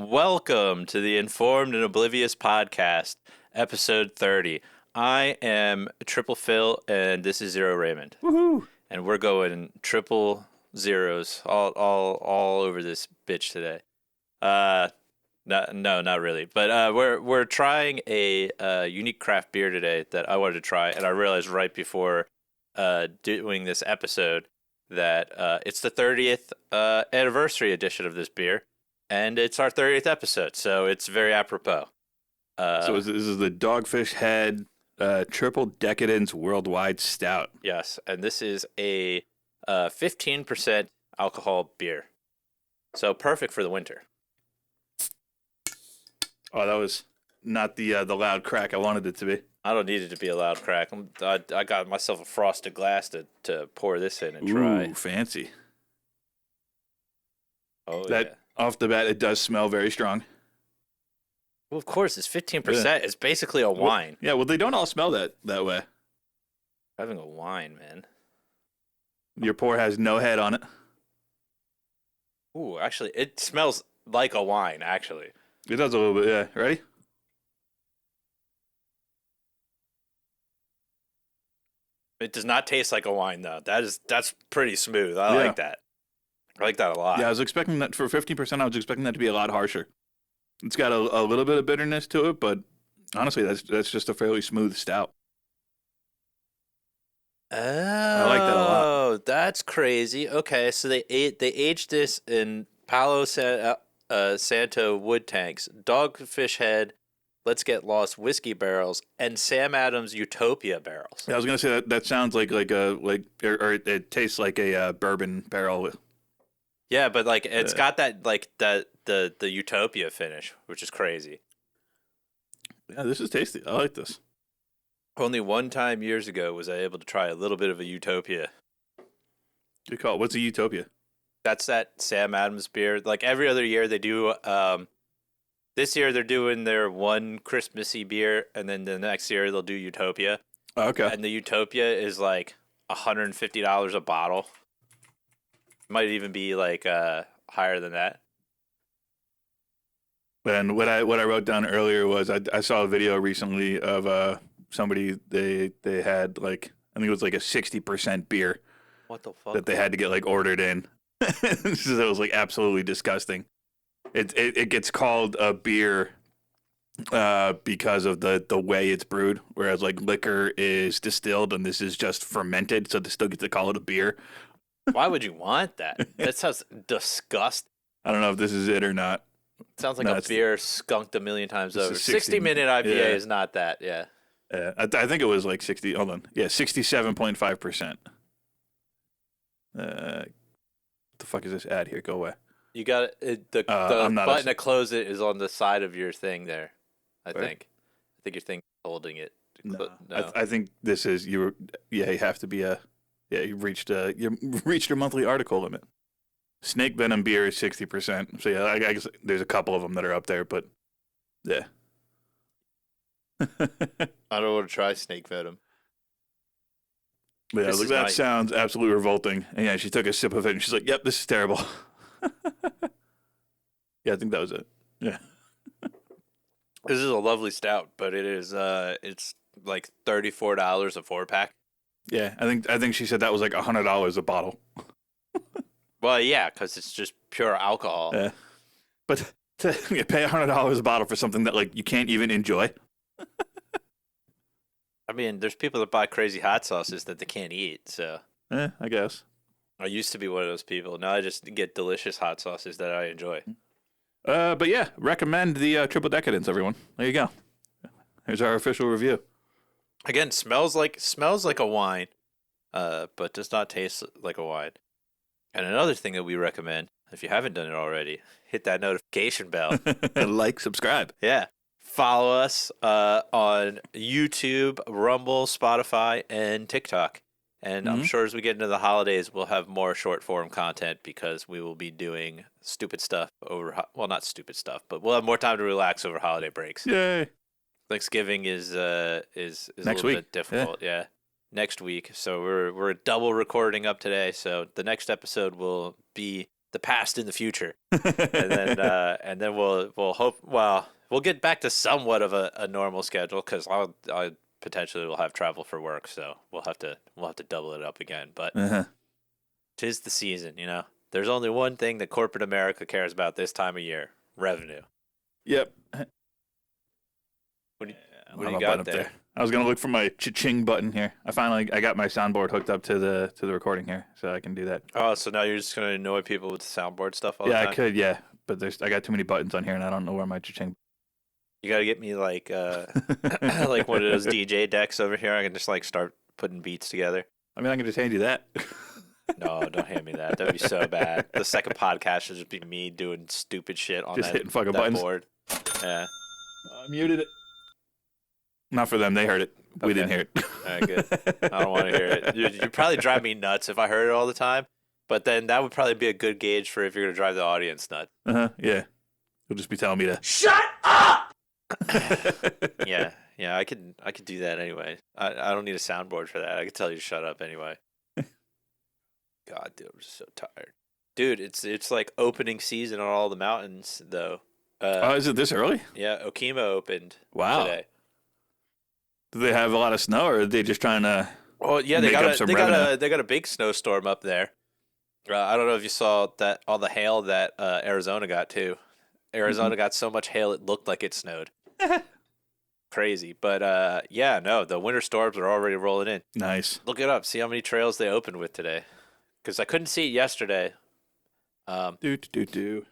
Welcome to the Informed and Oblivious podcast, episode 30. I am Triple Phil, and this is Zero Raymond. Woohoo! And we're going triple zeros all over this bitch today. No, not really. But we're trying a unique craft beer today that I wanted to try, and I realized right before doing this episode that it's the 30th anniversary edition of this beer. And it's our 30th episode, so it's very apropos. So this is the Dogfish Head Triple Decadence Worldwide Stout. Yes, and this is a 15% alcohol beer. So perfect for the winter. Oh, that was not the loud crack I wanted it to be. I don't need it to be a loud crack. I got myself a frosted glass to pour this in and try. Ooh, fancy. Oh, that, yeah. Off the bat, it does smell very strong. Well, of course, it's 15%. It's basically a wine. Well, they don't all smell that way. Having a wine, man. Your pour has no head on it. Ooh, actually, it smells like a wine, actually. It does a little bit, yeah. Ready? It does not taste like a wine, though. That's pretty smooth. I like that. I like that a lot. Yeah, I was expecting that for 15%. I was expecting that to be a lot harsher. It's got a little bit of bitterness to it, but honestly, that's just a fairly smooth stout. Oh, I like that a lot. That's crazy. Okay, so they aged this in Palo Santo wood tanks, Dogfish Head, Let's Get Lost whiskey barrels, and Sam Adams Utopia barrels. Yeah, I was gonna say that sounds like it tastes like a bourbon barrel. Yeah, but like it's got that like the Utopia finish, which is crazy. Yeah, this is tasty. I like this. Only one time years ago was I able to try a little bit of a Utopia. Good call. What's a Utopia? That's that Sam Adams beer. Like every other year they do. This year they're doing their one Christmassy beer, and then the next year they'll do Utopia. Oh, okay. And the Utopia is like $150 a bottle. Might even be like higher than that. And what I wrote down earlier was I saw a video recently of somebody they had like I think it was like a 60% beer. What the fuck? That they had to get like ordered in. So it was like absolutely disgusting. It gets called a beer because of the way it's brewed, whereas like liquor is distilled and this is just fermented, so they still get to call it a beer. Why would you want that? That sounds disgusting. I don't know if this is it or not. It sounds like a beer skunked a million times over. 60-minute IPA is not that, yeah. I think it was like 60. Hold on. Yeah, 67.5%. What the fuck is this ad here? Go away. You got it. The button to close it is on the side of your thing there. I think your thing holding it. No. I think this is you. Yeah, you have to be you reached your monthly article limit. Snake venom beer is 60%. So yeah, I guess there's a couple of them that are up there, but yeah. I don't want to try snake venom. Yeah, look, that sounds absolutely revolting. And yeah, she took a sip of it and she's like, "Yep, this is terrible." Yeah, I think that was it. Yeah. This is a lovely stout, but it is it's like $34 a 4-pack. Yeah, I think she said that was like $100 a bottle. Well, yeah, because it's just pure alcohol. Yeah, but to pay $100 a bottle for something that like you can't even enjoy. I mean, there's people that buy crazy hot sauces that they can't eat. So, I guess I used to be one of those people. Now I just get delicious hot sauces that I enjoy. But yeah, recommend the Triple Decadence, everyone. There you go. Here's our official review. Again, smells like a wine, but does not taste like a wine. And another thing that we recommend, if you haven't done it already, hit that notification bell. Like, subscribe. Yeah. Follow us on YouTube, Rumble, Spotify, and TikTok. And I'm sure as we get into the holidays, we'll have more short form content because we will be doing stupid stuff not stupid stuff, but we'll have more time to relax over holiday breaks. Yay. Thanksgiving is a little bit difficult. Yeah. Next week. So we're double recording up today. So the next episode will be the past and the future, and then we'll hope. Well, we'll get back to somewhat of a normal schedule because I potentially will have travel for work, so we'll have to double it up again. But Uh-huh. 'tis the season, you know. There's only one thing that corporate America cares about this time of year: revenue. Yep. What do you, I what don't do you have my got button there? I was gonna look for my cha-ching button here. I got my soundboard hooked up to the recording here, so I can do that. Oh, so now you're just gonna annoy people with the soundboard stuff all the Yeah, I time? could, yeah, but I got too many buttons on here, and I don't know where my cha-ching. You gotta get me like like one of those DJ decks over here. I can just like start putting beats together. I mean, I can just hand you that. No, don't hand me that. That'd be so bad. The second podcast should just be me doing stupid shit on Just hitting fucking that buttons. board. Yeah. I muted it. Not for them. They heard it. We didn't hear it. All right, good. I don't want to hear it. You'd probably drive me nuts if I heard it all the time. But then that would probably be a good gauge for if you're gonna drive the audience nuts. Yeah. You'll just be telling me to shut up. Yeah, I could do that anyway. I don't need a soundboard for that. I could tell you to shut up anyway. God, dude, I'm just so tired. Dude, it's like opening season on all the mountains though. is it this early? Yeah, Okima opened Wow. today. Do they have a lot of snow, or are they just trying to? Well, yeah, Make up some revenue. they got a big snowstorm up there. I don't know if you saw that all the hail that Arizona got too. Arizona got so much hail it looked like it snowed. Crazy, but yeah, no, the winter storms are already rolling in. Nice. Look it up, see how many trails they opened with today, because I couldn't see it yesterday. Do.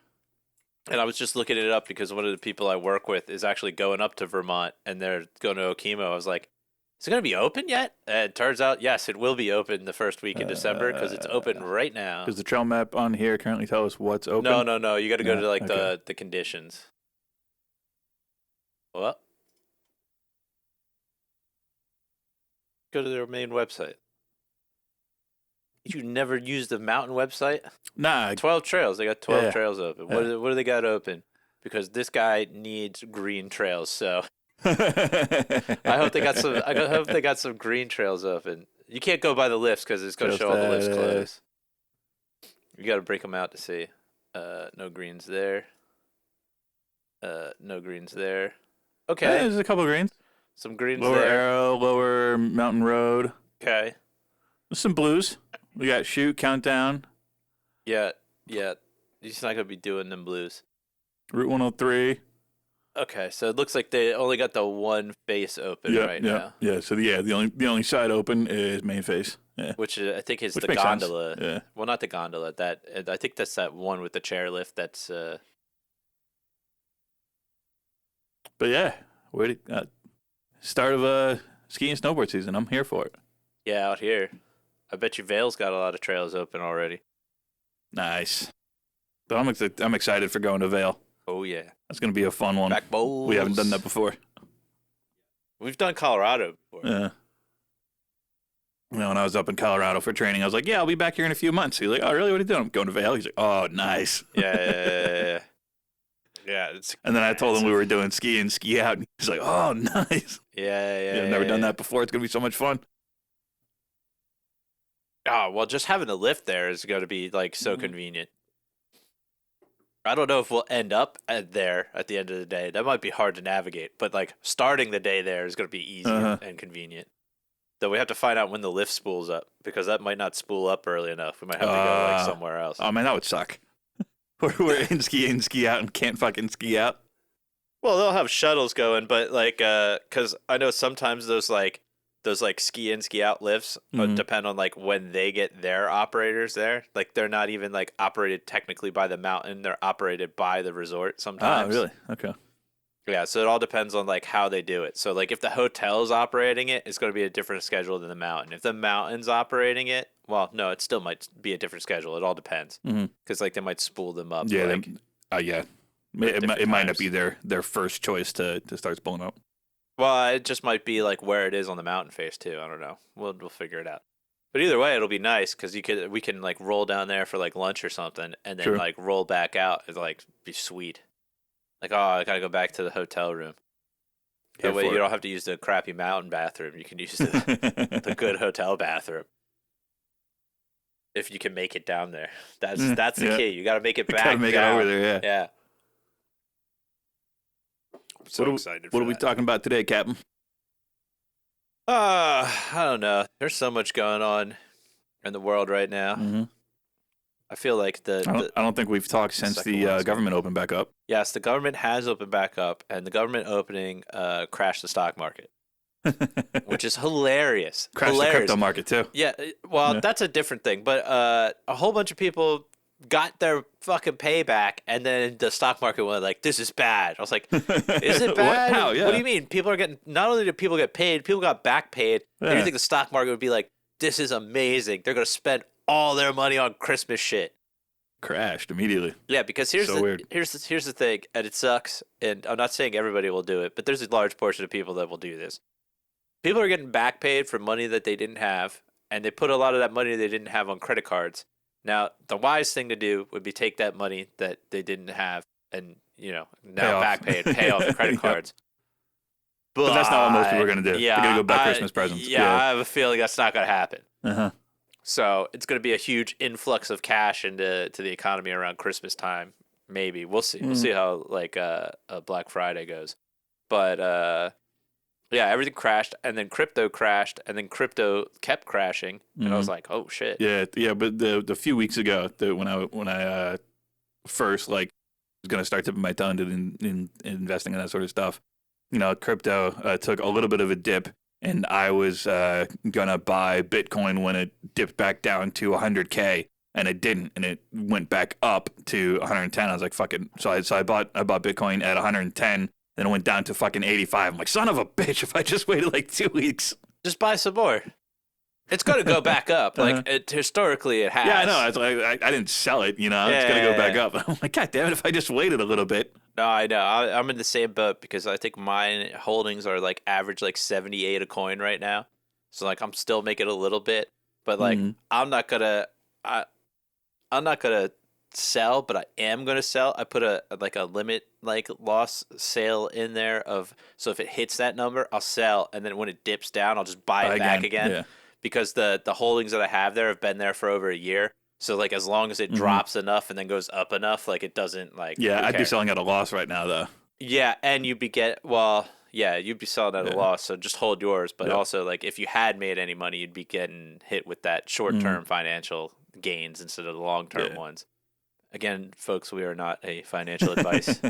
And I was just looking it up because one of the people I work with is actually going up to Vermont, and they're going to Okemo. I was like, is it going to be open yet? And it turns out, yes, it will be open the first week in December because it's open right now. Does the trail map on here currently tell us what's open? No. You got to go to like okay. the conditions. What? Go to their main website. You never used the mountain website? Nah. 12 trails. They got 12 Yeah. trails open. Yeah. What do they got open? Because this guy needs green trails, so I hope they got some. I hope they got some green trails open. You can't go by the lifts because it's going to Just show all the lifts that. closed. You got to break them out to see. No greens there. No greens there. Okay, There's a couple of greens. some greens Lower there. Arrow, Lower Mountain Road. Okay, There's some blues. We got Shoot, Countdown, yeah. He's not going to be doing them blues. Route 103. Okay, so it looks like they only got the one face open right now, Yeah. So the only side open is main face. Yeah. which I think is Which the makes sense. gondola. Yeah. Well, not the gondola. I think that's that one with the chairlift. That's But yeah, start of ski and snowboard season. I'm here for it. yeah, out here. I bet you Vale's got a lot of trails open already. Nice. But I'm excited for going to Vail. Oh yeah, That's gonna be a fun one. back bowls. We haven't done that before. We've done Colorado before. Yeah. When I was up in Colorado for training, I was like, "Yeah, I'll be back here in a few months." He's like, "Oh, really? What are you doing?" I'm going to Vail. He's like, "Oh, nice." Yeah. Yeah, it's And then I told him we were doing ski in, ski out, and he's like, "Oh, nice." yeah. I've never done that before. It's gonna be so much fun. Oh, well, just having a lift there is going to be like so convenient. I don't know if we'll end up there at the end of the day. That might be hard to navigate, but like starting the day there is going to be easy and convenient. Though we have to find out when the lift spools up because that might not spool up early enough. We might have to go like somewhere else. Oh man, that would suck. We're in, ski out, and can't fucking ski out. Well, they'll have shuttles going, but like, because I know sometimes those ski in, ski out lifts depend on like when they get their operators there. Like they're not even like operated technically by the mountain; they're operated by the resort sometimes. Oh, really? Okay. Yeah, so it all depends on like how they do it. So like if the hotel's operating it, it's going to be a different schedule than the mountain. If the mountain's operating it, well, no, it still might be a different schedule. It all depends because like they might spool them up. Yeah. Like, Yeah. different It might not times. be their first choice to start spooling up. well, it just might be like where it is on the mountain face too. I don't know. We'll figure it out. But either way, it'll be nice because we can like roll down there for like lunch or something, and then True. like roll back out. It'll like be sweet. Like, oh, I gotta go back to the hotel room. Here That way for you it. don't have to use the crappy mountain bathroom. You can use the good hotel bathroom. if you can make it down there. That's the Yeah. key. You got to make it back Gotta make down. it over there, yeah. Yeah. I'm so What excited what for are we that. talking about today, Captain? I don't know. There's so much going on in the world right now. Mm-hmm. I feel like I don't think we've talked since second the one's government opened back up. yes, the government has opened back up, and the government opening crashed the stock market, which is hilarious. Crashed the crypto market too. Yeah, well, Yeah. that's a different thing. But a whole bunch of people got their fucking payback, and then the stock market went like, "This is bad." I was like, "Is it What? bad? How? What Yeah. do you mean? People are getting. Not only did people get paid, people got back paid. And you Yeah. think the stock market would be like, this is amazing. They're gonna spend all their money on Christmas shit." Crashed immediately. Yeah, because here's So the weird. here's the thing, and it sucks. And I'm not saying everybody will do it, but there's a large portion of people that will do this. People are getting back paid for money that they didn't have, and they put a lot of that money they didn't have on credit cards. Now, the wise thing to do would be take that money that they didn't have and, now off. back pay off the credit Yep. cards. But that's not what most people are gonna do. Yeah, They're gonna go buy Christmas presents. Yeah, I have a feeling that's not going to happen. Uh-huh. So it's going to be a huge influx of cash into the economy around Christmas time. Maybe we'll see. We'll see how Black Friday goes. But yeah, everything crashed, and then crypto crashed, and then crypto kept crashing, and I was like, oh shit. Yeah. But the few weeks ago, when I first was gonna start dipping my toe into in investing in that sort of stuff, crypto took a little bit of a dip, and I was gonna buy Bitcoin when it dipped back down to 100K, and it didn't, and it went back up to 110. I was like, fucking. So I bought Bitcoin at 110. Then it went down to fucking 85. I'm like, son of a bitch, if I just waited like 2 weeks. Just buy some more. It's going to go back up. Historically, it has. Yeah, I know. It's like, I didn't sell it, It's going to go back up. I'm like, God damn it, if I just waited a little bit. No, I know. I'm in the same boat because I think mine holdings are average 78 a coin right now. So I'm still making a little bit, but I'm not gonna sell, but I am gonna sell. I put a limit loss sale in there so if it hits that number, I'll sell, and then when it dips down, I'll just buy it back again. Yeah. Because the holdings that I have there have been there for over a year. So as long as it drops enough and then goes up enough, it doesn't Yeah, who I'd be cares? selling at a loss right now though. Yeah, and you'd be you'd be selling at a loss, so just hold yours. But also, if you had made any money, you'd be getting hit with that short-term financial gains instead of the long-term ones. Again, folks, we are not a financial advice.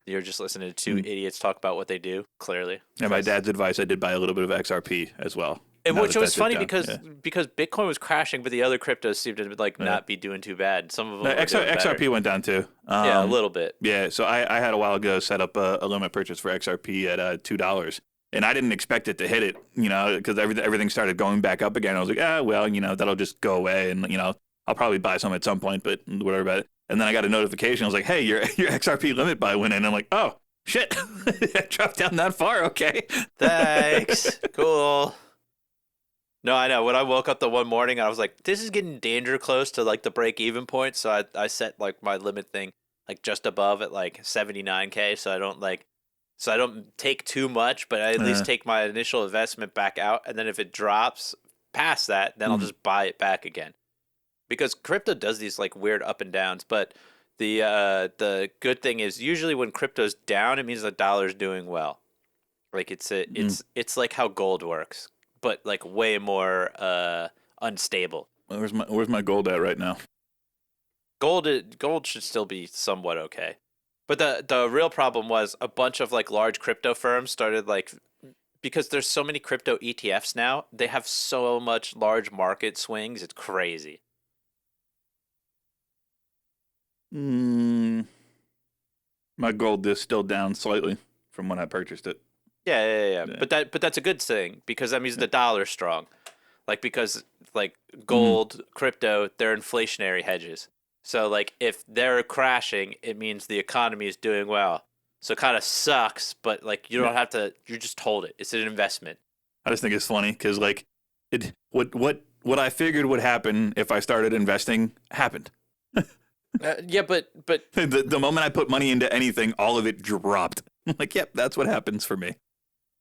You're just listening to two idiots talk about what they do, clearly. And my dad's advice, I did buy a little bit of XRP as well. And which was funny because Yeah. because Bitcoin was crashing, but the other cryptos seemed to not be doing too bad. Some of them were doing better. XRP went down too. Yeah, a little bit. Yeah, so I had a while ago set up a limit purchase for XRP at $2. And I didn't expect it to hit it, because everything started going back up again. I was like, that'll just go away. And, I'll probably buy some at some point, but whatever about it. And then I got a notification. I was like, hey, your XRP limit buy went in. And I'm like, oh, shit. It dropped down that far. Okay. Thanks. Cool. No, I know. When I woke up the one morning, I was like, this is getting danger close to the break even point. So I set my limit thing just above at 79K. So I don't take too much, but I at least take my initial investment back out. And then if it drops past that, then I'll just buy it back again. Because crypto does these weird up and downs, but the good thing is usually when crypto's down, it means the dollar's doing well. It's like how gold works, but way more unstable. Where's my gold at right now? Gold should still be somewhat okay, but the real problem was a bunch of large crypto firms started because there's so many crypto ETFs now, they have so much large market swings. It's crazy. My gold is still down slightly from when I purchased it. Yeah. But that's a good thing because that means the dollar's strong. Because gold, crypto, they're inflationary hedges. So if they're crashing, it means the economy is doing well. So it kind of sucks, but you don't have to. You just hold it. It's an investment. I just think it's funny because what I figured would happen if I started investing happened. Yeah, but the moment I put money into anything, all of it dropped. I'm like, yep, that's what happens for me.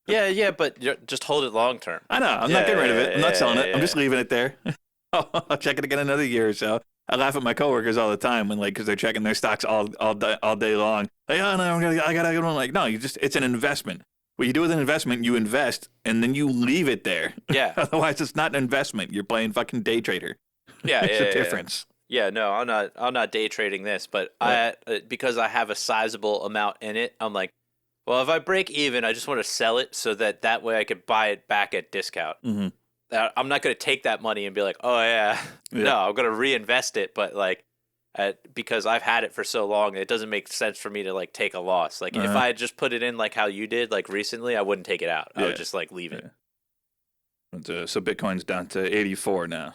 yeah, but just hold it long term. I know. I'm not getting rid of it. I'm not selling it. I'm just leaving it there. I'll check it again another year or so. I laugh at my coworkers all the time when because they're checking their stocks all day long. Like, oh no, I gotta go. I'm like, no, it's an investment. What you do with an investment, you invest and then you leave it there. Yeah. Otherwise, it's not an investment. You're playing fucking day trader. Yeah, There's yeah, a yeah. difference. Yeah, no, I'm not day trading this, but because I have a sizable amount in it, I'm like, well, if I break even, I just want to sell it so that way I could buy it back at discount. Mm-hmm. I'm not going to take that money and be like, oh yeah, no, I'm going to reinvest it, but because I've had it for so long, it doesn't make sense for me to like take a loss. Like if I had just put it in like how you did like recently, I wouldn't take it out. I would just like leave it. So Bitcoin's down to 84 now.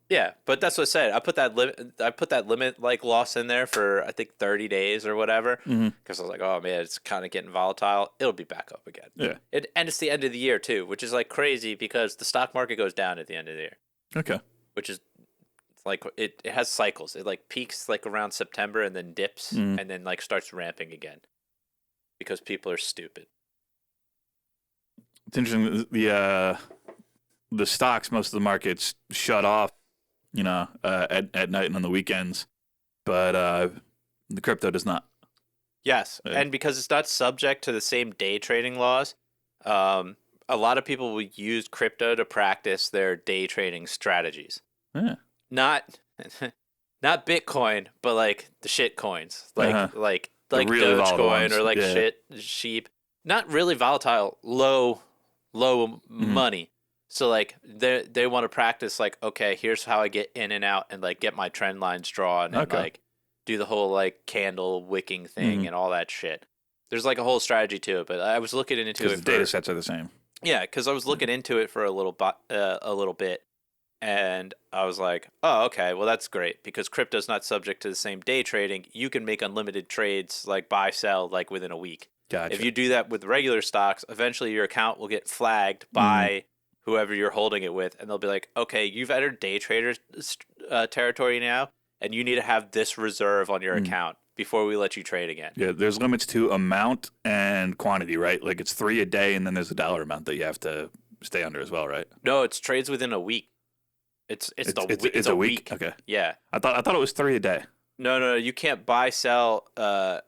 Yeah, but that's what I said. I put that limit like loss in there for I think 30 days or whatever because I was like, oh man, it's kind of getting volatile. It'll be back up again. Yeah, and it's the end of the year too, which is like crazy because the stock market goes down at the end of the year. Okay. Which is like it has cycles. It like peaks like around September and then dips and then like starts ramping again because people are stupid. It's interesting. The stocks, most of the markets shut off, at night and on the weekends, but the crypto does not. Yes, and because it's not subject to the same day trading laws, a lot of people will use crypto to practice their day trading strategies. Yeah. Not Bitcoin, but like the shit coins, like really Dogecoin or like sheep. Not really volatile, low money. So like they want to practice like, okay, here's how I get in and out and like get my trend lines drawn and like do the whole like candle wicking thing and all that shit. There's like a whole strategy to it, but I was looking into it. Because the data sets are the same. Yeah, because I was looking into it for a little bit, and I was like, oh, okay, well that's great because crypto's not subject to the same day trading. You can make unlimited trades like buy sell like within a week. Gotcha. If you do that with regular stocks, eventually your account will get flagged by whoever you're holding it with, and they'll be like, okay, you've entered day trader territory now, and you need to have this reserve on your account before we let you trade again. Yeah, there's limits to amount and quantity, right? Like it's 3 a day, and then there's a dollar amount that you have to stay under as well, right? No, it's trades within a week. It's a week. Okay. Yeah. I thought it was 3 a day. No, you can't buy sell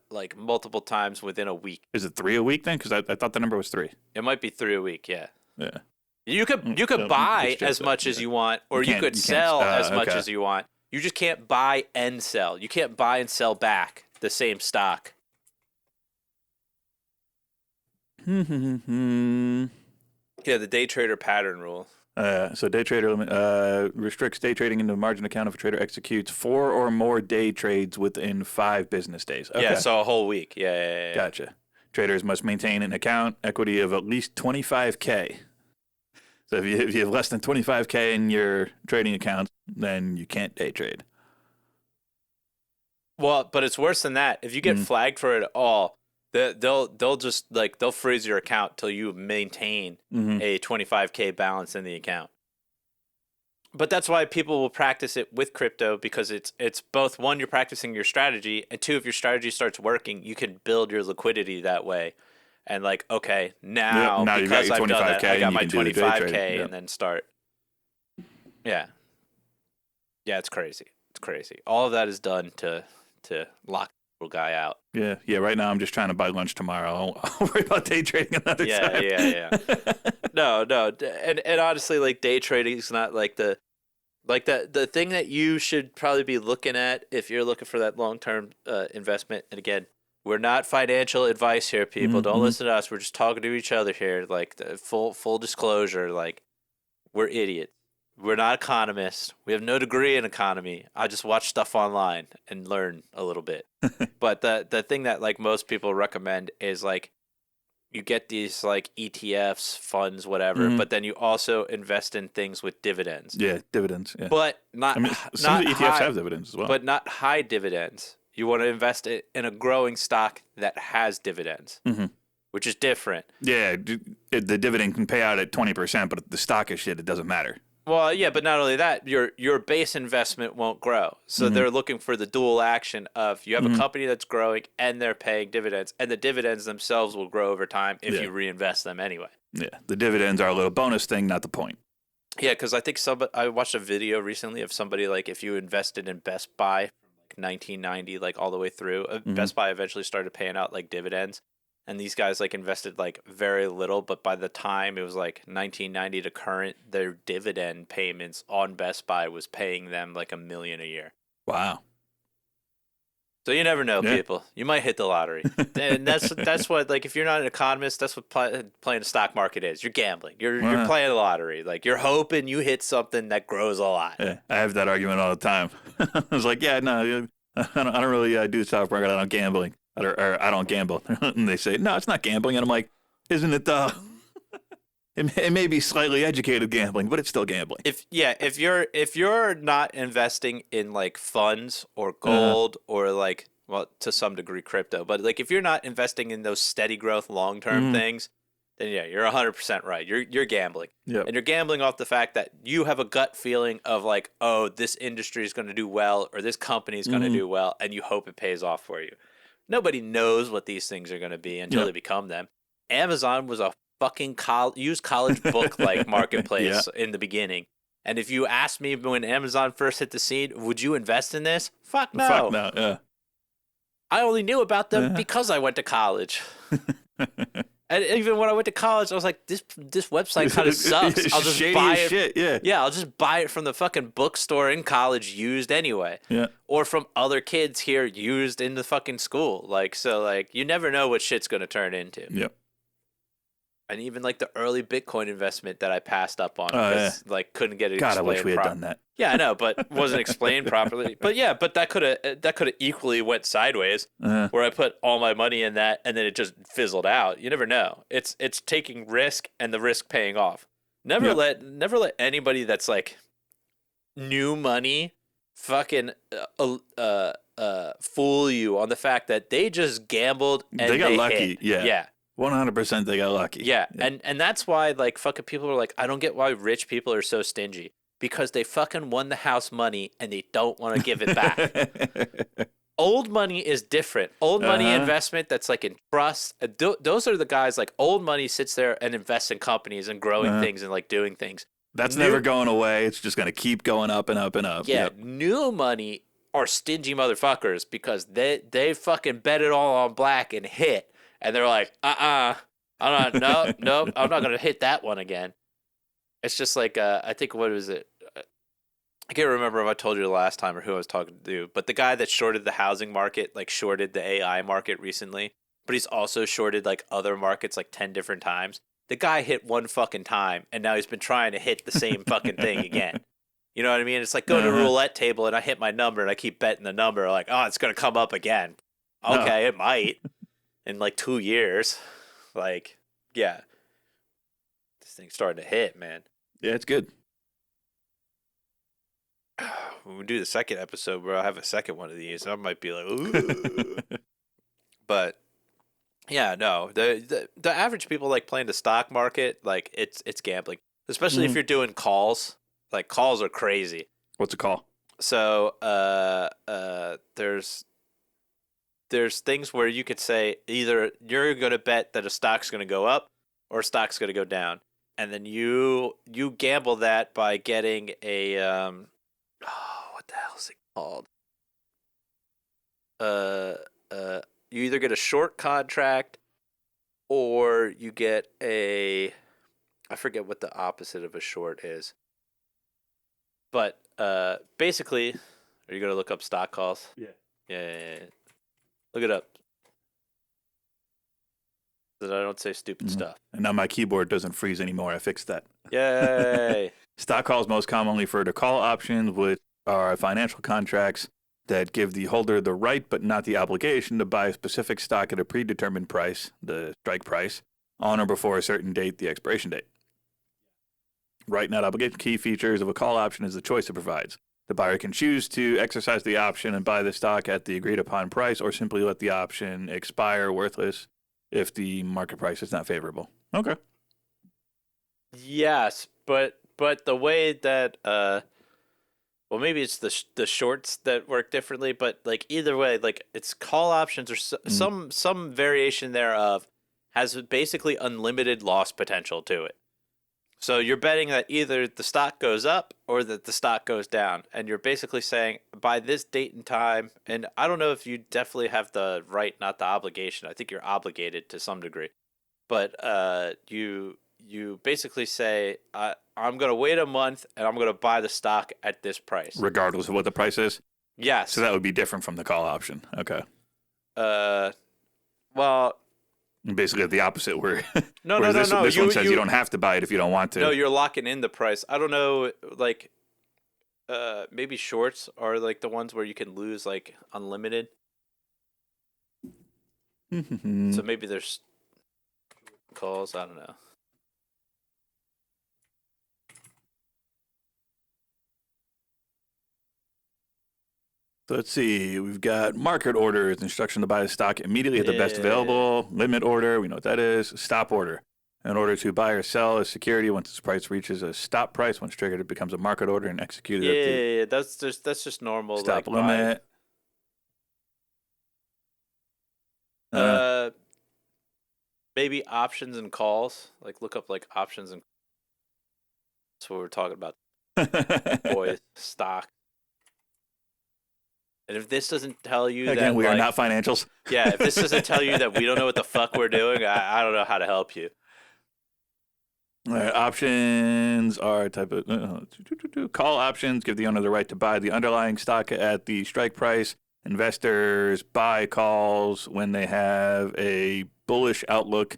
like multiple times within a week. Is it 3 a week then? Because I thought the number was 3. It might be 3 a week. Yeah. Yeah. You could buy as much as you want, or you could sell as much as you want. You just can't buy and sell. You can't buy and sell back the same stock. Yeah, the day trader pattern rule. So day trader restricts day trading into a margin account if a trader executes 4 or more day trades within 5 business days. Okay. Yeah, so a whole week. Yeah. Gotcha. Traders must maintain an account equity of at least 25K. So if you have less than 25K in your trading account, then you can't day trade. Well, but it's worse than that. If you get flagged for it at all, they'll just like they'll freeze your account till you maintain a 25K balance in the account. But that's why people will practice it with crypto because it's both one, you're practicing your strategy, and two, if your strategy starts working, you can build your liquidity that way. And like, okay, now because I've done that, I got my 25K and then start. Yeah. Yeah, it's crazy. It's crazy. All of that is done to lock the little guy out. Yeah. Right now, I'm just trying to buy lunch tomorrow. I'll worry about day trading another time. Yeah. No. And honestly, like day trading is not like the thing that you should probably be looking at if you're looking for that long-term investment. And again, we're not financial advice here, people. Don't listen to us. We're just talking to each other here. Like the full disclosure, like we're idiots. We're not economists. We have no degree in economy. I just watch stuff online and learn a little bit. But the thing that like most people recommend is like you get these like ETFs, funds, whatever, but then you also invest in things with dividends. Yeah, dividends. Yeah. But not some of the ETFs have dividends as well. But not high dividends. You want to invest it in a growing stock that has dividends, which is different. Yeah, the dividend can pay out at 20%, but if the stock is shit, it doesn't matter. Well, yeah, but not only that, your base investment won't grow. So they're looking for the dual action of you have a company that's growing and they're paying dividends, and the dividends themselves will grow over time if you reinvest them anyway. Yeah, the dividends are a little bonus thing, not the point. Yeah, because I think I watched a video recently of somebody like if you invested in Best Buy from like 1990, like all the way through, Hmm. Best Buy eventually started paying out like dividends, and these guys like invested like very little, but by the time it was like 1990 to current, their dividend payments on Best Buy was paying them like $1 million a year. Wow. So you never know, Yeah. people. You might hit the lottery, and that's what like if you're not an economist, that's what playing the stock market is. You're gambling. You're Uh-huh. playing the lottery. Like you're hoping you hit something that grows a lot. Yeah. I have that argument all the time. I was like, yeah, no, I don't really do stock market. I don't gambling. Or I don't gamble. And they say, no, it's not gambling. And I'm like, isn't it though? It may be slightly educated gambling, but it's still gambling. If you're not investing in like funds or Uh, gold or like well to some degree crypto, but like if you're not investing in those steady growth long term mm, things, then yeah, you're 100% right. You're gambling. yep. And you're gambling off the fact that you have a gut feeling of like, oh, this industry is going to do well or this company is going to Hmm. do well, and you hope it pays off for you. Nobody knows what these things are going to be until they Yep. become them. Amazon was a fucking used college book like Yeah. marketplace in the beginning. And if you asked me when Amazon first hit the scene, would you invest in this? Fuck Fuck no. no. Yeah. I only knew about them Uh, because I went to college. And even when I went to college, I was like, this website kind of sucks. I'll just Shady buy as it. shit. Yeah. Yeah, I'll just buy it from the fucking bookstore in college used anyway. Yeah. Or from other kids here used in the fucking school. Like, so, like, you never know what shit's going to turn into. Yep. And even, like, the early Bitcoin investment that I passed up on Oh, because, like, couldn't get it God, I explained wish we had done that. Yeah, I know, but wasn't explained properly. But yeah, but that could have equally went sideways Uh, where I put all my money in that and then it just fizzled out. You never know. It's taking risk and the risk paying off. yep. Never let anybody that's like new money fucking fool you on the fact that they just gambled and They got they lucky. hit. Yeah. Yeah. 100% they got lucky. Yeah. And that's why like fucking people are like, I don't get why rich people are so stingy. Because they fucking won the house money and they don't want to give it back. Old money is different. Old money Uh-huh. investment that's like in trust. Those are the guys like old money sits there and invests in companies and growing Uh-huh. things and like doing things. That's New, never going away. It's just going to keep going up and up and up. yeah, Yep. new money are stingy motherfuckers because they fucking bet it all on black and hit, and they're like, I'm not, no, I'm not gonna hit that one again. It's just like I think what was it? I can't remember if I told you the last time or who I was talking to, but the guy that shorted the housing market, like shorted the AI market recently, but he's also shorted like other markets like 10 different times. The guy hit one fucking time and now he's been trying to hit the same fucking thing again. You know what I mean? It's like going to a Uh-huh. roulette table and I hit my number and I keep betting the number like, oh, it's going to come up again. No. Okay, it might in like 2 years. Like, yeah. This thing's starting to hit, man. Yeah, it's good. When we do the second episode, bro, I'll have a second one of these. I might be like, ooh. But yeah, no, the average people like playing the stock market, like it's gambling, especially if Mhm. you're doing calls. Like calls are crazy. What's it called? So there's things where you could say either you're gonna bet that a stock's gonna go up or a stock's gonna go down, and then you gamble that by getting a what the hell is it called? You either get a short contract or you get a I forget what the opposite of a short is. But basically, are you gonna look up stock calls? Yeah. Yeah. Look it up. So that I don't say stupid Mhm. stuff. And now my keyboard doesn't freeze anymore. I fixed that. Yay! Stock calls most commonly refer to call options, which are financial contracts that give the holder the right but not the obligation to buy a specific stock at a predetermined price, the strike price, on or before a certain date, the expiration date. Right, not obligation. Key features of a call option is the choice it provides. The buyer can choose to exercise the option and buy the stock at the agreed upon price or simply let the option expire worthless if the market price is not favorable. Okay. Yes, but the way that well maybe it's the shorts that work differently, but like either way, like it's call options or some variation thereof has basically unlimited loss potential to it. So you're betting that either the stock goes up or that the stock goes down. And you're basically saying by this date and time, and I don't know if you definitely have the right, not the obligation. I think you're obligated to some degree. But you basically say, I'm going to wait a month and I'm going to buy the stock at this price. Regardless of what the price is? Yes. So that would be different from the call option. Okay. Well, Basically the opposite where no, whereas no, no, no. This one says you don't have to buy it if you don't want to. No, you're locking in the price. I don't know, like, maybe shorts are like the ones where you can lose like unlimited. So maybe there's calls. I don't know. So let's see. We've got market orders, instruction to buy the stock immediately at the best available, limit order, we know what that is, stop order. In order to buy or sell a security once its price reaches a stop price, once triggered, it becomes a market order and executed at the Yeah, that's just normal. stop like limit. Maybe options and calls. Like look up like options and. That's what we're talking about. Boy, stock. And if this doesn't tell you Again, that we are not financials. Yeah, if this doesn't tell you that we don't know what the fuck we're doing, I don't know how to help you. All right, options are type of call options give the owner the right to buy the underlying stock at the strike price. Investors buy calls when they have a bullish outlook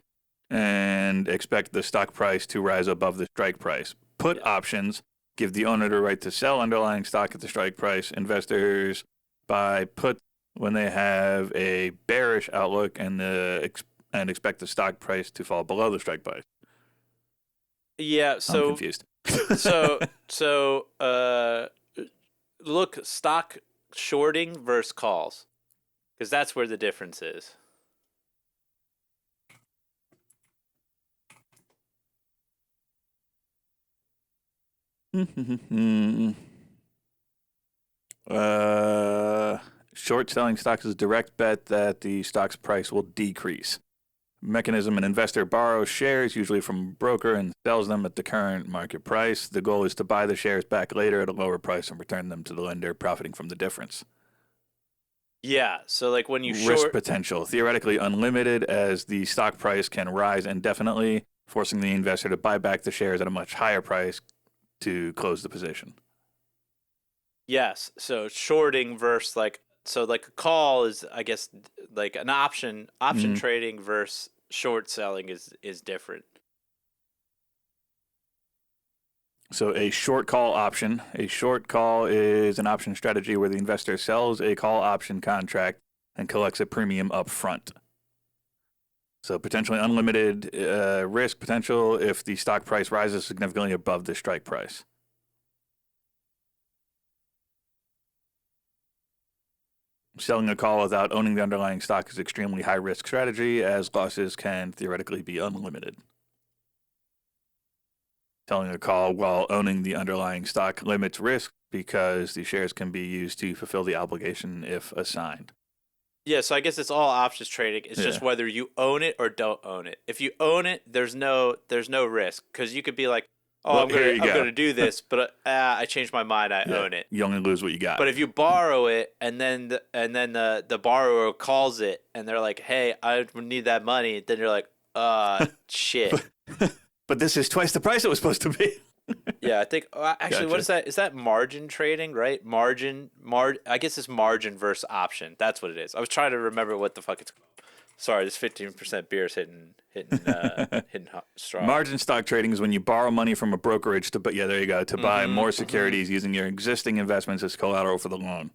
and expect the stock price to rise above the strike price. Put options give the owner the right to sell underlying stock at the strike price. Investors buy put when they have a bearish outlook and expect the stock price to fall below the strike price. Yeah, so I'm confused. Look, stock shorting versus calls, because that's where the difference is. Short selling stocks is a direct bet that the stock's price will decrease. Mechanism: an investor borrows shares, usually from a broker, and sells them at the current market price. The goal is to buy the shares back later at a lower price and return them to the lender, profiting from the difference. Yeah, so like when you risk potential, theoretically unlimited, as the stock price can rise indefinitely, forcing the investor to buy back the shares at a much higher price to close the position. Yes, so shorting versus like a call is, I guess, like an option trading versus short selling is different. So a short call option. A short call is an option strategy where the investor sells a call option contract and collects a premium up front. So potentially unlimited risk potential if the stock price rises significantly above the strike price. Selling a call without owning the underlying stock is extremely high risk strategy, as losses can theoretically be unlimited. Selling a call while owning the underlying stock limits risk because the shares can be used to fulfill the obligation if assigned. Yeah, so I guess it's all options trading. It's just whether you own it or don't own it. If you own it, there's no risk, because you could be like, oh, well, I'm gonna do this, but I changed my mind. I own it. You only lose what you got. But if you borrow it and then the borrower calls it and they're like, hey, I need that money, then you're like, shit. But this is twice the price it was supposed to be. Yeah, I think actually, gotcha. What is that? Is that margin trading, right? I guess it's margin versus option. That's what it is. I was trying to remember what the fuck it's called. Sorry, this 15% beer is hitting strong. Margin stock trading is when you borrow money from a brokerage to buy more securities using your existing investments as collateral for the loan.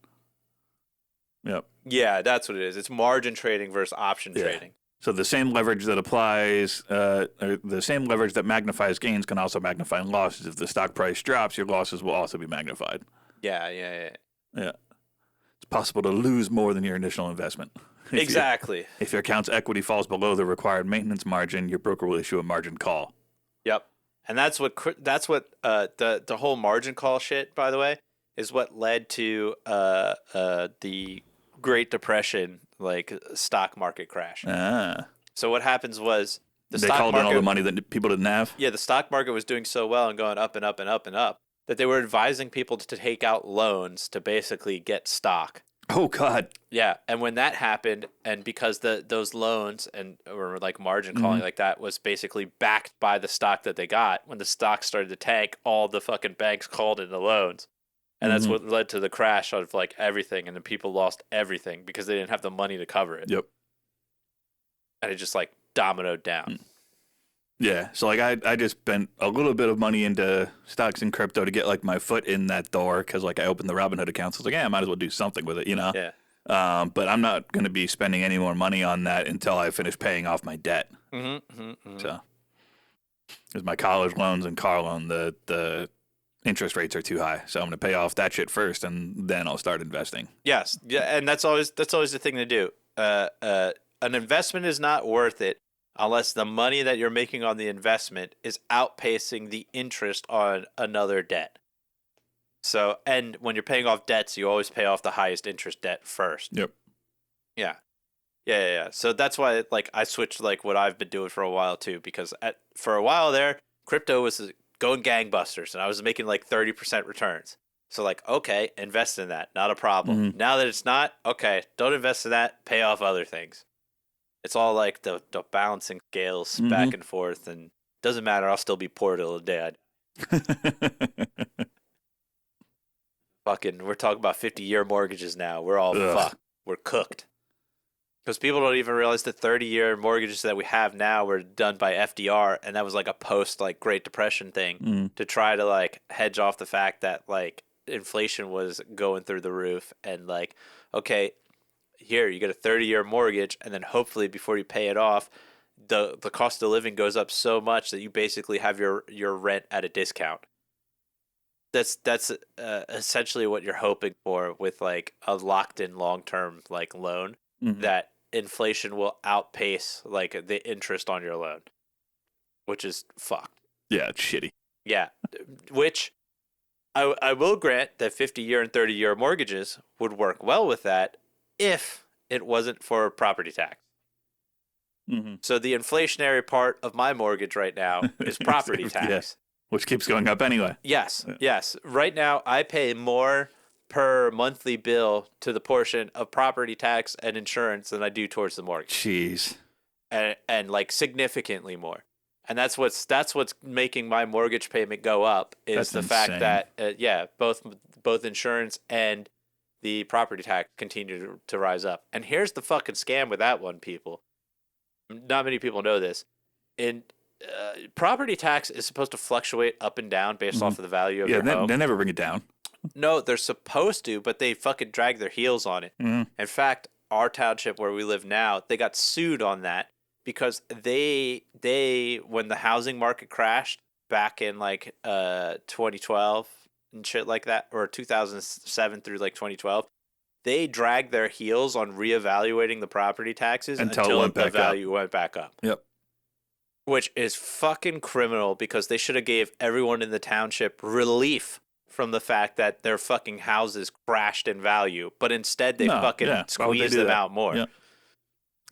Yep. Yeah, that's what it is. It's margin trading versus option trading. So the same leverage that applies, or the same leverage that magnifies gains can also magnify losses. If the stock price drops, your losses will also be magnified. Yeah. It's possible to lose more than your initial investment. Exactly. If your account's equity falls below the required maintenance margin, your broker will issue a margin call. Yep. And that's what the whole margin call shit, by the way, is what led to the Great Depression, like stock market crash. Ah. So what happens was The They stock called in all market, the money that people didn't have. yeah, the stock market was doing so well and going up and up and up and up that they were advising people to take out loans to basically get stock. Oh God. Yeah, and when that happened, and because those loans and or like margin calling like that was basically backed by the stock that they got, when the stock started to tank, all the fucking banks called in the loans, and that's what led to the crash of like everything, and the people lost everything because they didn't have the money to cover it. Yep. And it just like dominoed down. Yeah. So like I just spent a little bit of money into stocks and crypto to get like my foot in that door because like I opened the Robinhood account. So I was like, yeah, I might as well do something with it, you know. Yeah. But I'm not going to be spending any more money on that until I finish paying off my debt. So, because my college loans and car loan, the interest rates are too high, so I'm going to pay off that shit first, and then I'll start investing. Yes. Yeah, and that's always the thing to do. An investment is not worth it unless the money that you're making on the investment is outpacing the interest on another debt. So, and when you're paying off debts, you always pay off the highest interest debt first. Yep. Yeah. So that's why, like, I switched like what I've been doing for a while too, because for a while there, crypto was going gangbusters, and I was making like 30% returns. So like, okay, invest in that, not a problem. Now that it's not, okay, don't invest in that. Pay off other things. It's all like the balancing scales back and forth, and doesn't matter. I'll still be poor till the day I die. Fucking, we're talking about 50-year mortgages now. We're all fucked. We're cooked. Because people don't even realize the 30-year mortgages that we have now were done by FDR, and that was like a post like Great Depression thing to try to like hedge off the fact that like inflation was going through the roof, and like, okay, here you get a 30-year mortgage, and then hopefully before you pay it off, the cost of living goes up so much that you basically have your rent at a discount. That's essentially what you're hoping for with like a locked in long term like loan, that inflation will outpace like the interest on your loan, which is fucked. Yeah, it's shitty. Yeah, which I will grant that 50-year and 30-year mortgages would work well with that if it wasn't for property tax. So the inflationary part of my mortgage right now is property tax. Yeah. Which keeps going up anyway. Yes. Right now, I pay more per monthly bill to the portion of property tax and insurance than I do towards the mortgage. Jeez. And like significantly more. And that's what's making my mortgage payment go up is That's the insane. fact that both insurance and the property tax continue to rise up. And here's the fucking scam with that one, people. Not many people know this. Property tax is supposed to fluctuate up and down based off of the value of your home. They never bring it down. No, they're supposed to, but they fucking drag their heels on it. In fact, our township where we live now, they got sued on that because they when the housing market crashed back in like 2012 and shit like that, or 2007 through like 2012, they dragged their heels on reevaluating the property taxes until the value went back up. Yep. Which is fucking criminal because they should have gave everyone in the township relief from the fact that their fucking houses crashed in value, but instead they squeezed them out more. Yeah.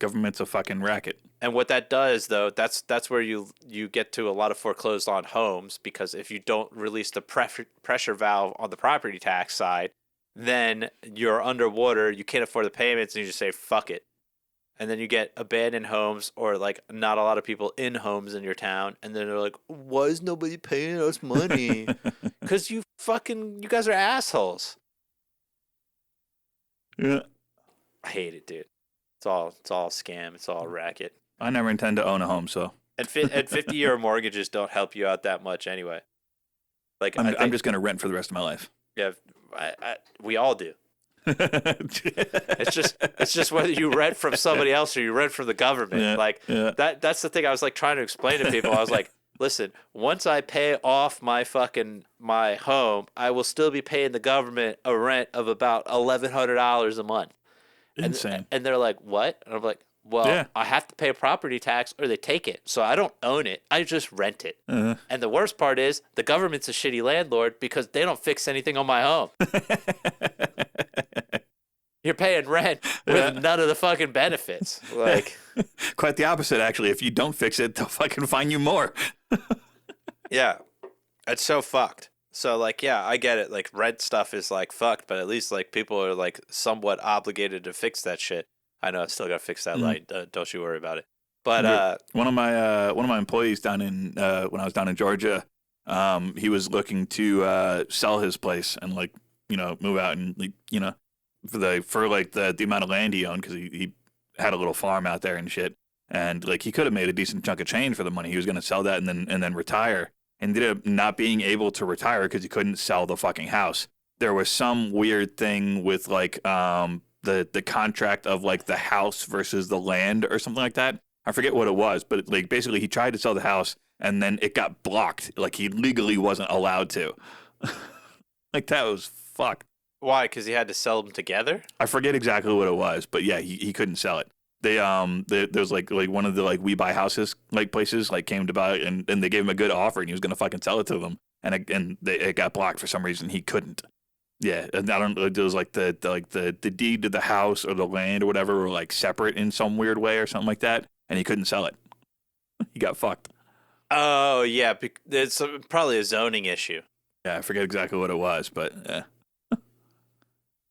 Government's a fucking racket. And what that does, though, that's where you get to a lot of foreclosed on homes, because if you don't release the pressure valve on the property tax side, then you're underwater, you can't afford the payments, and you just say, fuck it. And then you get abandoned homes or like not a lot of people in homes in your town. And then they're like, why is nobody paying us money? Because you guys are assholes. Yeah. I hate it, dude. It's all scam. It's all racket. I never intend to own a home, so. And 50-year mortgages don't help you out that much anyway. Like I'm just going to rent for the rest of my life. Yeah, we all do. It's just whether you rent from somebody else or you rent from the government. That's the thing I was like trying to explain to people. I was like, listen, once I pay off my home, I will still be paying the government a rent of about $1,100 a month. Insane. And they're like, what? And I'm like, well, I have to pay property tax or they take it. So I don't own it. I just rent it. And the worst part is the government's a shitty landlord because they don't fix anything on my home. You're paying rent Yeah. with none of the fucking benefits. Like, Quite the opposite, actually. If you don't fix it, they'll fucking fine you more. yeah, it's so fucked. So like, yeah, I get it. Like, rent stuff is like fucked, but at least like people are like somewhat obligated to fix that shit. I know I still gotta fix that Mm. light. Don't you worry about it. But One of my employees down in when I was down in Georgia, he was looking to sell his place and like move out and like, for like the amount of land he owned because he had a little farm out there and shit, and like he could have made a decent chunk of change for the money he was going to sell that and then retire. Ended up not being able to retire because he couldn't sell the fucking house. There was some weird thing with like the contract of like the house versus the land or something like that. I forget what it was, but like basically he tried to sell the house and then it got blocked. Like he legally wasn't allowed to. Like that was fucked. why? Because he had to sell them together. I forget exactly what it was, but yeah, he couldn't sell it. There's like one of the like we buy houses like places like came to buy it and they gave him a good offer and he was gonna fucking sell it to them it got blocked for some reason. He couldn't. Yeah, and I don't. It was like the deed to the house or the land or whatever were like separate in some weird way or something like that, and he couldn't sell it. He got fucked. Oh yeah, it's probably a zoning issue. Yeah, I forget exactly what it was, but yeah.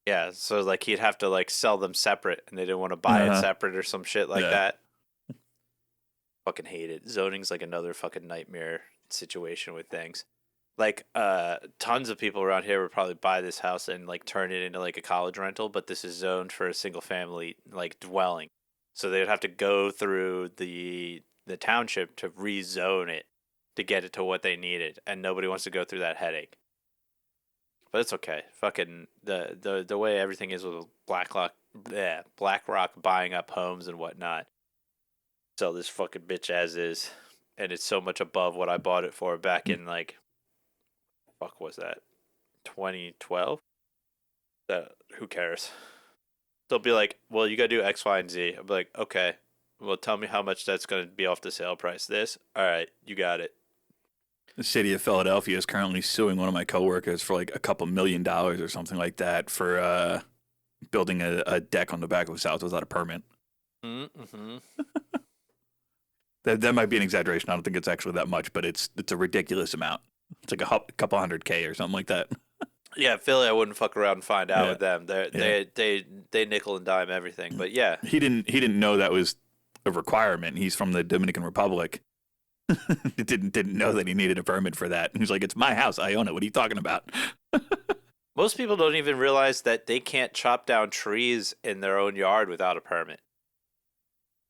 Yeah, so like he'd have to like sell them separate, and they didn't want to buy it Uh-huh. separate or some shit like Yeah. that. Fucking hate it. Zoning's like another fucking nightmare situation with things. Like, tons of people around here would probably buy this house and like turn it into like a college rental, but this is zoned for a single family like dwelling. So they'd have to go through the township to rezone it to get it to what they needed, and nobody wants to go through that headache. But it's okay. Fucking the way everything is with BlackRock buying up homes and whatnot. Sell this fucking bitch as is, and it's so much above what I bought it for back in like, fuck was that, 2012? Who cares? They'll be like, well, you gotta do X, Y, and Z. I'll be like, okay. Well, tell me how much that's gonna be off the sale price. This, all right, you got it. The city of Philadelphia is currently suing one of my coworkers for like a couple $1 million or something like that for building a deck on the back of his house without a permit. Mm-hmm. That might be an exaggeration. I don't think it's actually that much, but it's a ridiculous amount. It's like a couple $100K or something like that. Yeah, Philly, I wouldn't fuck around and find out Yeah. with them. They nickel and dime everything. But yeah, He didn't know that was a requirement. He's from the Dominican Republic. He didn't know that he needed a permit for that. He's like, it's my house. I own it. What are you talking about? most people don't even realize that they can't chop down trees in their own yard without a permit.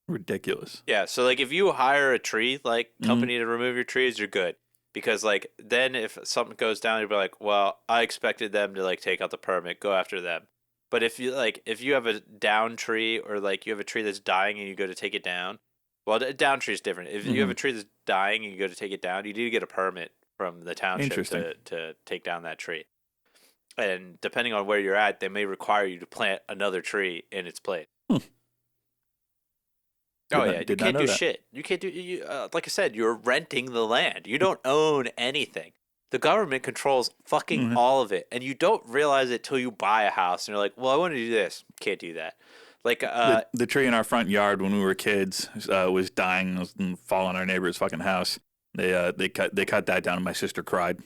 Ridiculous. Yeah, so like if you hire a tree like company to remove your trees, you're good. Because like then if something goes down, you'll be like, well, I expected them to like take out the permit, go after them. But if you have a down tree or like you have a tree that's dying and you go to take it down, well, a down tree is different. If you have a tree that's dying and you go to take it down, you need to get a permit from the township Interesting. to take down that tree. And depending on where you're at, they may require you to plant another tree in its place. Oh yeah, you Did not can't know do that. shit. You can't do like I said, you're renting the land. You don't own anything. The government controls fucking all of it, and you don't realize it till you buy a house and you're like, "Well, I want to do this." Can't do that. Like The tree in our front yard when we were kids was dying and falling on our neighbor's fucking house. They cut that down and my sister cried.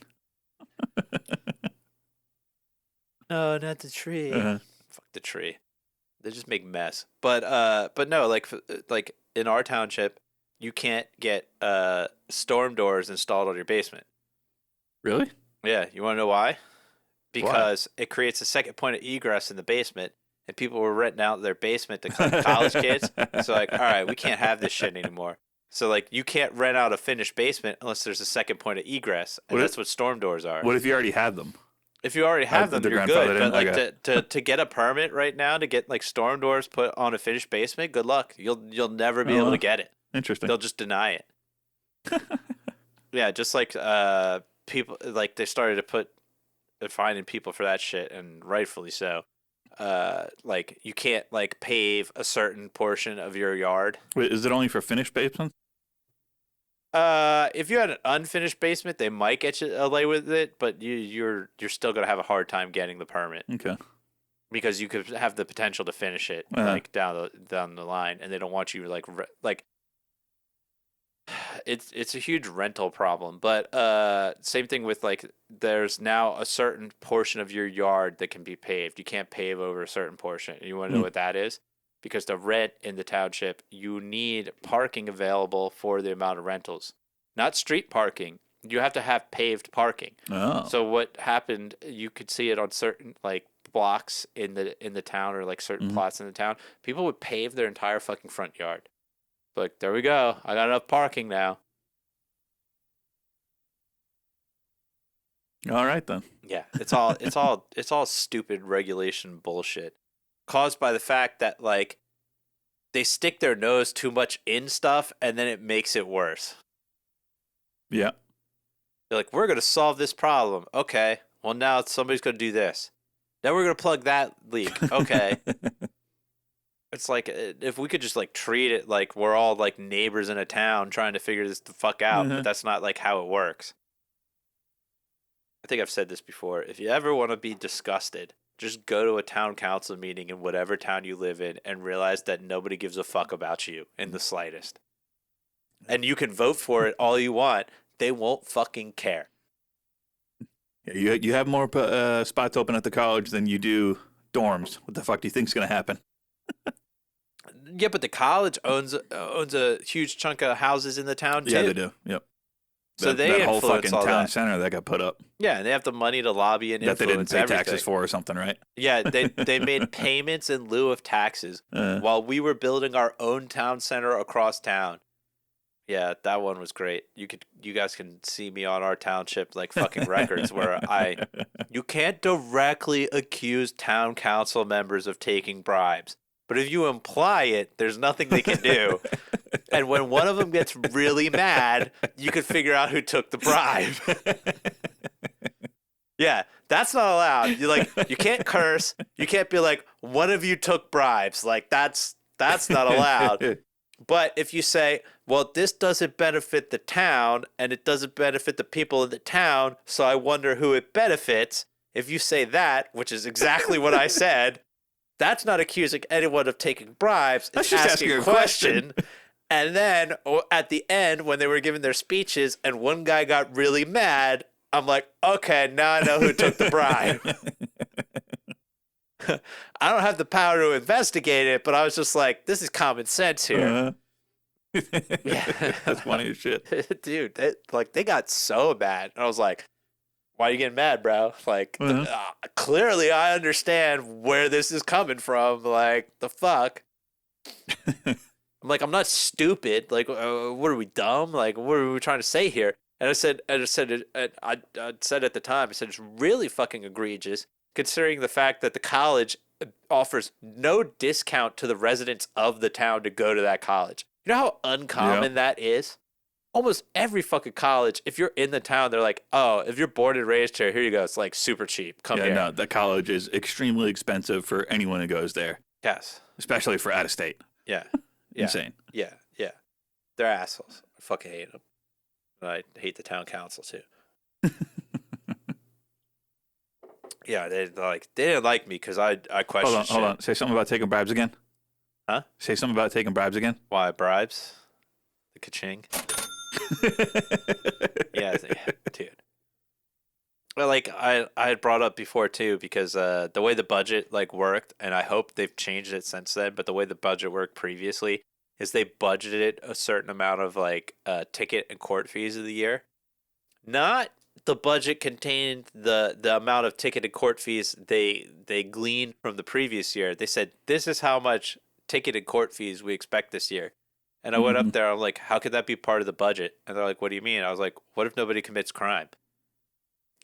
no, not the tree. Uh-huh. Fuck the tree. They just make mess. But no, like in our township, you can't get storm doors installed on your basement. Really? Yeah, you want to know why? Because it creates a second point of egress in the basement, and people were renting out their basement to college kids. So like, all right, we can't have this shit anymore. So like, you can't rent out a finished basement unless there's a second point of egress, and that's what storm doors are. What if you already had them? If you already have them, they're you're good. grandfathered But in? like to get a permit right now to get like storm doors put on a finished basement, good luck. You'll never be able to get it. Interesting. They'll just deny it. Yeah, just like people like they started to put finding people for that shit, and rightfully so. Like you can't like pave a certain portion of your yard. Wait, is it only for finished basements? If you had an unfinished basement, they might get you away with it, but you're still gonna have a hard time getting the permit. Okay. because you could have the potential to finish it like down the line, and they don't want you like it's a huge rental problem. But same thing with like there's now a certain portion of your yard that can be paved. You can't pave over a certain portion. You want to know what that is? Because to rent in the township, you need parking available for the amount of rentals, not street parking. You have to have paved parking. Oh. So what happened? You could see it on certain like blocks in the town or like certain plots in the town. People would pave their entire fucking front yard. Like, there we go. I got enough parking now. All right then. Yeah, it's all stupid regulation bullshit caused by the fact that like they stick their nose too much in stuff and then it makes it worse. Yeah. They're like, we're going to solve this problem. Okay. Well, now somebody's going to do this. Now we're going to plug that leak. Okay. It's like if we could just like treat it like we're all like neighbors in a town trying to figure this the fuck out, but that's not like how it works. I think I've said this before. If you ever want to be disgusted, just go to a town council meeting in whatever town you live in and realize that nobody gives a fuck about you in the slightest. And you can vote for it all you want. They won't fucking care. Yeah, you have more spots open at the college than you do dorms. What the fuck do you think's going to happen? Yeah, but the college owns a huge chunk of houses in the town too. Yeah, they do. Yep. So that whole fucking all town that. center that got put up. Yeah, and they have the money to lobby and that they didn't influence pay everything. taxes for or something, right? Yeah, they made payments in lieu of taxes while we were building our own town center across town. Yeah, that one was great. You guys can see me on our township like fucking records where you can't directly accuse town council members of taking bribes. But if you imply it, there's nothing they can do. And when one of them gets really mad, you could figure out who took the bribe. Yeah, that's not allowed. You can't curse. You can't be like, one of you took bribes. Like that's not allowed. But if you say, well, this doesn't benefit the town and it doesn't benefit the people in the town, so I wonder who it benefits. If you say that, which is exactly what I said, that's not accusing anyone of taking bribes. That's it's just asking a question. And then at the end, when they were giving their speeches and one guy got really mad, I'm like, okay, now I know who took the bribe. I don't have the power to investigate it, but I was just like, this is common sense here. Yeah. That's funny as shit. Dude, they got so mad. And I was like, why are you getting mad, bro? Like, clearly I understand where this is coming from. Like, the fuck? I'm like, I'm not stupid. Like, what are we, dumb? Like, what are we trying to say here? And I said at the time, I said, it's really fucking egregious considering the fact that the college offers no discount to the residents of the town to go to that college. You know how uncommon that is? Almost every fucking college, if you're in the town, they're like, oh, if you're born and raised here you go. It's like super cheap. Come here. No, the college is extremely expensive for anyone who goes there. Yes. Especially for out of state. Yeah. Insane. Yeah. They're assholes. I fucking hate them. I hate the town council too. Yeah, they didn't like me because I questioned. Hold on. Say something about taking bribes again. Huh? Say something about taking bribes again. Why bribes? The ka-ching. Yeah, dude. Well, like I had brought up before too, because the way the budget like worked, and I hope they've changed it since then. But the way the budget worked previously is they budgeted a certain amount of like ticket and court fees of the year. Not the budget contained the amount of ticket and court fees they gleaned from the previous year. They said this is how much ticket and court fees we expect this year. And I went up there, I'm like, how could that be part of the budget? And they're like, what do you mean? I was like, what if nobody commits crime?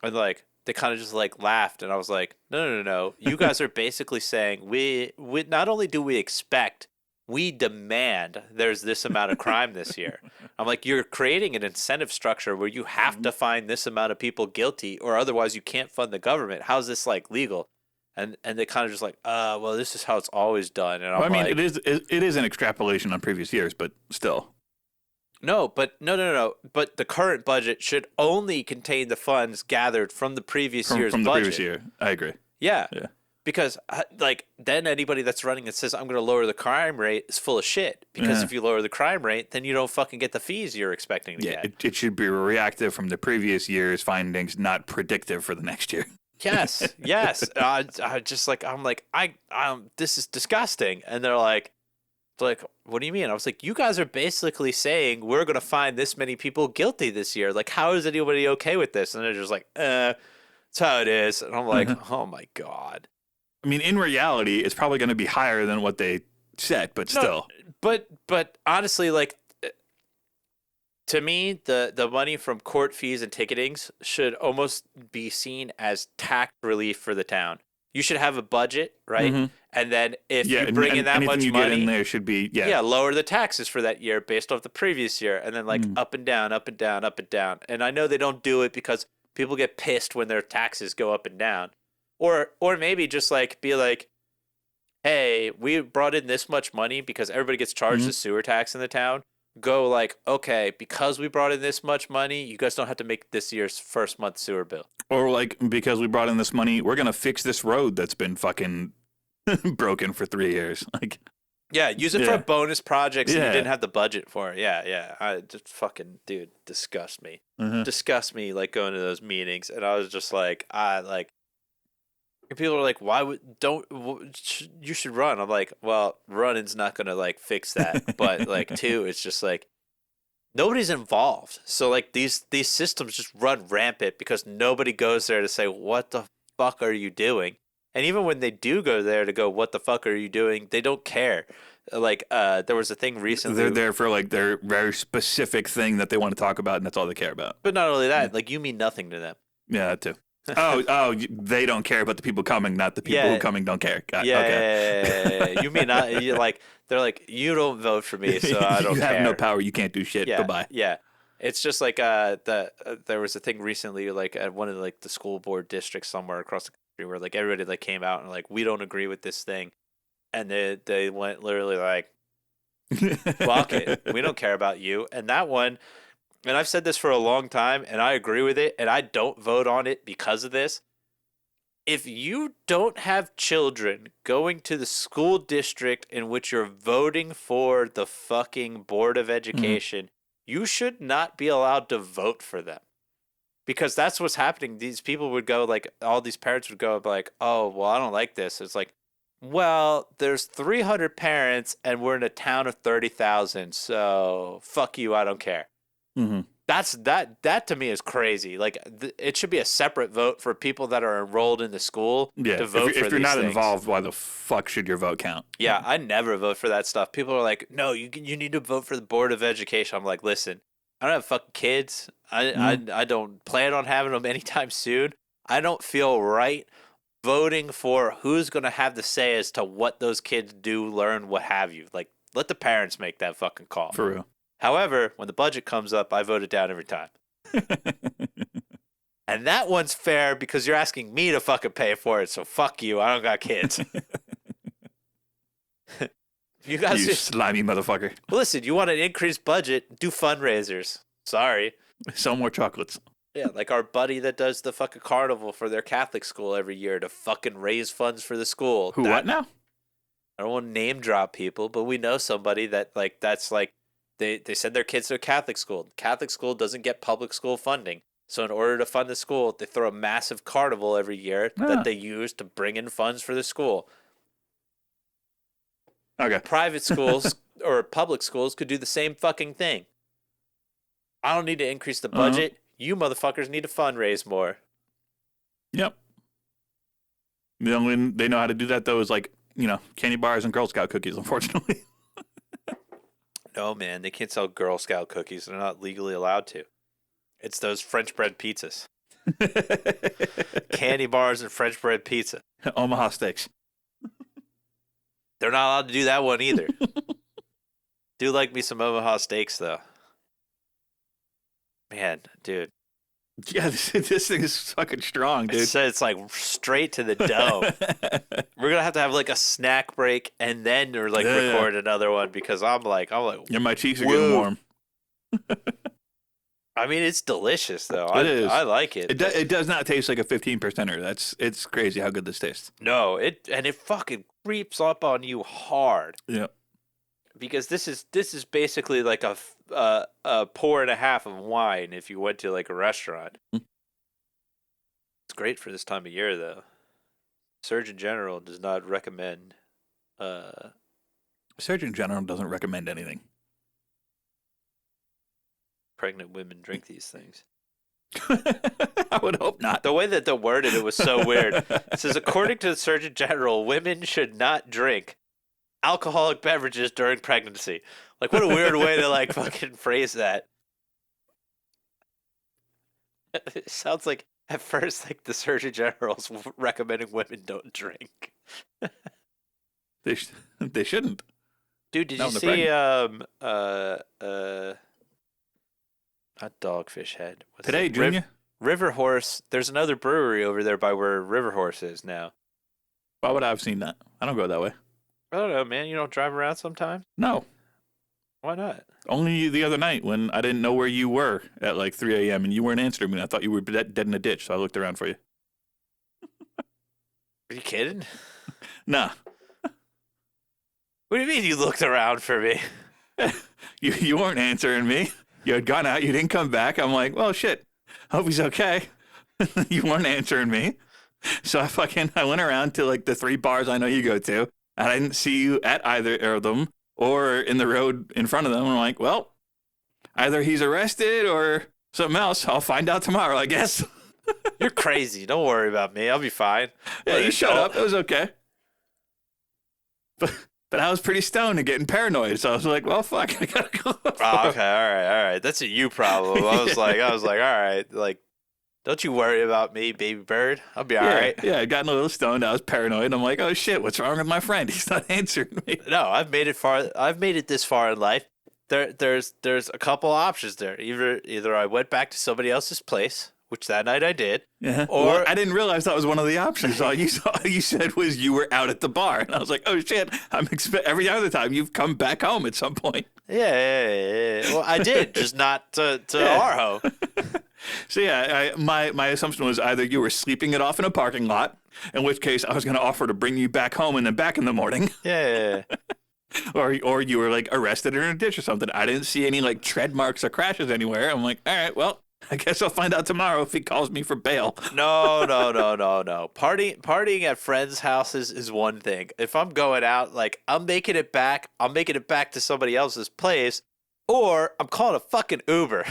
And like, they kind of just like laughed. And I was like, no. You guys are basically saying we not only do we expect, we demand there's this amount of crime this year. I'm like, you're creating an incentive structure where you have to find this amount of people guilty or otherwise you can't fund the government. How's this like legal? And they kind of just like, well, this is how it's always done. And I'm it is an extrapolation on previous years, but still. No. But the current budget should only contain the funds gathered from the previous year's from the budget. previous year. I agree. Yeah. because like then anybody that's running and says I'm going to lower the crime rate is full of shit, because if you lower the crime rate, then you don't fucking get the fees you're expecting to get. It should be reactive from the previous year's findings, not predictive for the next year. Yes. I just like I'm like this is disgusting, and they're like, what do you mean? I was like, you guys are basically saying we're going to find this many people guilty this year. Like, how is anybody okay with this? And they're just like, that's how it is. And I'm like, oh my God. I mean, in reality, it's probably going to be higher than what they said, but still. But honestly, like, to me, the money from court fees and ticketings should almost be seen as tax relief for the town. You should have a budget, right? Mm-hmm. And then if you bring in that much you money, get in there should be lower the taxes for that year based off the previous year, and then like up and down, up and down, up and down. And I know they don't do it because people get pissed when their taxes go up and down, or maybe just like be like, hey, we brought in this much money because everybody gets charged the sewer tax in the town. Go like, okay, because we brought in this much money, you guys don't have to make this year's first month sewer bill. Or like, because we brought in this money, we're gonna fix this road that's been fucking broken for 3 years. Like, yeah, use it for a bonus project. So you didn't have the budget for it. Yeah. I just fucking, dude, disgust me. Disgust me, like going to those meetings, and I was just like, and people are like, you should run. I'm like, well, running's not going to like fix that. But like, two, it's just like, nobody's involved. So like these systems just run rampant because nobody goes there to say, what the fuck are you doing? And even when they do go there to go, what the fuck are you doing? They don't care. Like, there was a thing recently. They're there for like their very specific thing that they want to talk about, and that's all they care about. But not only that, like you mean nothing to them. Yeah, that too. They don't care about the people coming, not the people who coming don't care. Yeah. You mean not? Like they're like, you don't vote for me, so I don't care. You have no power. You can't do shit. Bye-bye. Yeah. It's just like there was a thing recently, like at one of like the school board districts somewhere across the country, where like everybody like came out and like, we don't agree with this thing, and they went literally like, fuck it, we don't care about you. And that one. And I've said this for a long time, and I agree with it, and I don't vote on it because of this. If you don't have children going to the school district in which you're voting for the fucking Board of Education, you should not be allowed to vote for them. Because that's what's happening. These people would go, like, all these parents would go, like, oh, well, I don't like this. It's like, well, there's 300 parents, and we're in a town of 30,000, so fuck you, I don't care. Mm-hmm. That to me is crazy. Like it should be a separate vote for people that are enrolled in the school to vote for. If you're not involved, why the fuck should your vote count? Yeah, I never vote for that stuff. People are like, no, you need to vote for the Board of Education. I'm like, listen, I don't have fucking kids. I don't plan on having them anytime soon. I don't feel right voting for who's going to have the say as to what those kids do, learn, what have you. Like, let the parents make that fucking call. For real. However, when the budget comes up, I vote it down every time. And that one's fair because you're asking me to fucking pay for it, so fuck you. I don't got kids. You slimy motherfucker. Well, listen, you want an increased budget, do fundraisers. Sorry. Sell more chocolates. Yeah, like our buddy that does the fucking carnival for their Catholic school every year to fucking raise funds for the school. What now? I don't want to name drop people, but we know somebody that like that's like They send their kids to a Catholic school. Catholic school doesn't get public school funding. So in order to fund the school, they throw a massive carnival every year that they use to bring in funds for the school. Okay. Private schools or public schools could do the same fucking thing. I don't need to increase the budget. You motherfuckers need to fundraise more. Yep. The only way they know how to do that, though, is like, candy bars and Girl Scout cookies, unfortunately. No, man, they can't sell Girl Scout cookies. They're not legally allowed to. It's those French bread pizzas. Candy bars and French bread pizza. Omaha steaks. They're not allowed to do that one either. Do like me some Omaha steaks, though. Man, dude. Yeah, this thing is fucking strong, dude. It's like straight to the dome. We're gonna have to have like a snack break and then record another one because I'm like, yeah, my cheeks are getting warm. I mean, it's delicious though. It is. I like it. It does not taste like a 15%er. It's crazy how good this tastes. No, it fucking creeps up on you hard. Yeah. Because this is basically like a pour and a half of wine if you went to like a restaurant. Mm. It's great for this time of year though. Surgeon General does not recommend Surgeon General doesn't recommend anything. pregnant women drink these things. I would hope not. The way that they worded it was so weird. It says, according to the Surgeon General, women should not drink alcoholic beverages during pregnancy. Like, what a weird way to, like, fucking phrase that. It sounds like, at first, like, the Surgeon General's recommending women don't drink. They shouldn't. Dude, did you Not see, not Dogfish Head. What's Today, it? Junior? River Horse. There's another brewery over there by where River Horse is now. Why would I have seen that? I don't go that way. I don't know, man. You don't drive around sometime? No. Why not? Only the other night when I didn't know where you were at like 3 a.m. and you weren't answering me. I thought you were dead in a ditch, so I looked around for you. Are you kidding? Nah. What do you mean you looked around for me? You weren't answering me. You had gone out. You didn't come back. I'm like, well, shit. Hope he's okay. You weren't answering me. So I went around to like the 3 bars I know you go to. And I didn't see you at either of them or in the road in front of them. I'm like, well, either he's arrested or something else. I'll find out tomorrow, I guess. You're crazy. Don't worry about me. I'll be fine. Yeah, you shut up. It was okay. But I was pretty stoned and getting paranoid, so I was like, well, fuck, I gotta go. Oh, okay, all right. That's a you problem. I was like, all right, like, don't you worry about me, baby bird. I'll be all right. Yeah, I got a little stoned. I was paranoid. I'm like, oh shit, what's wrong with my friend? He's not answering me. No, I've made it far. I've made it this far in life. There's a couple options there. Either I went back to somebody else's place, which that night I did. Yeah. Or well, I didn't realize that was one of the options. All you said was you were out at the bar, and I was like, oh shit. Every other time you've come back home at some point. Yeah. Well, I did, just not to our home. So yeah, my assumption was either you were sleeping it off in a parking lot, in which case I was going to offer to bring you back home and then back in the morning. Yeah. Or you were like arrested in a ditch or something. I didn't see any like tread marks or crashes anywhere. I'm like, all right, well, I guess I'll find out tomorrow if he calls me for bail. No. Partying at friends' houses is one thing. If I'm going out, like I'm making it back to somebody else's place, or I'm calling a fucking Uber.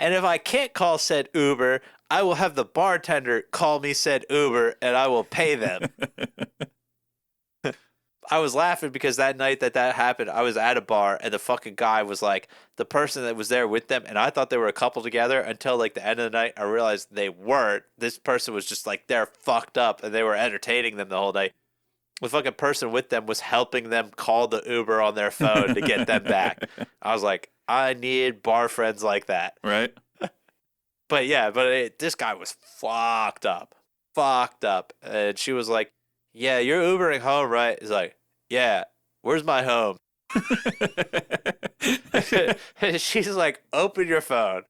And if I can't call said Uber, I will have the bartender call me said Uber, and I will pay them. I was laughing because that night that happened, I was at a bar, and the fucking guy was like the person that was there with them, and I thought they were a couple together until like the end of the night. I realized they weren't. This person was just like they're fucked up, and they were entertaining them the whole night. The fucking person with them was helping them call the Uber on their phone to get them back. I was like, I need bar friends like that. Right. But yeah, this guy was fucked up. And she was like, yeah, you're Ubering home, right? He's like, yeah, where's my home? And she's like, open your phone.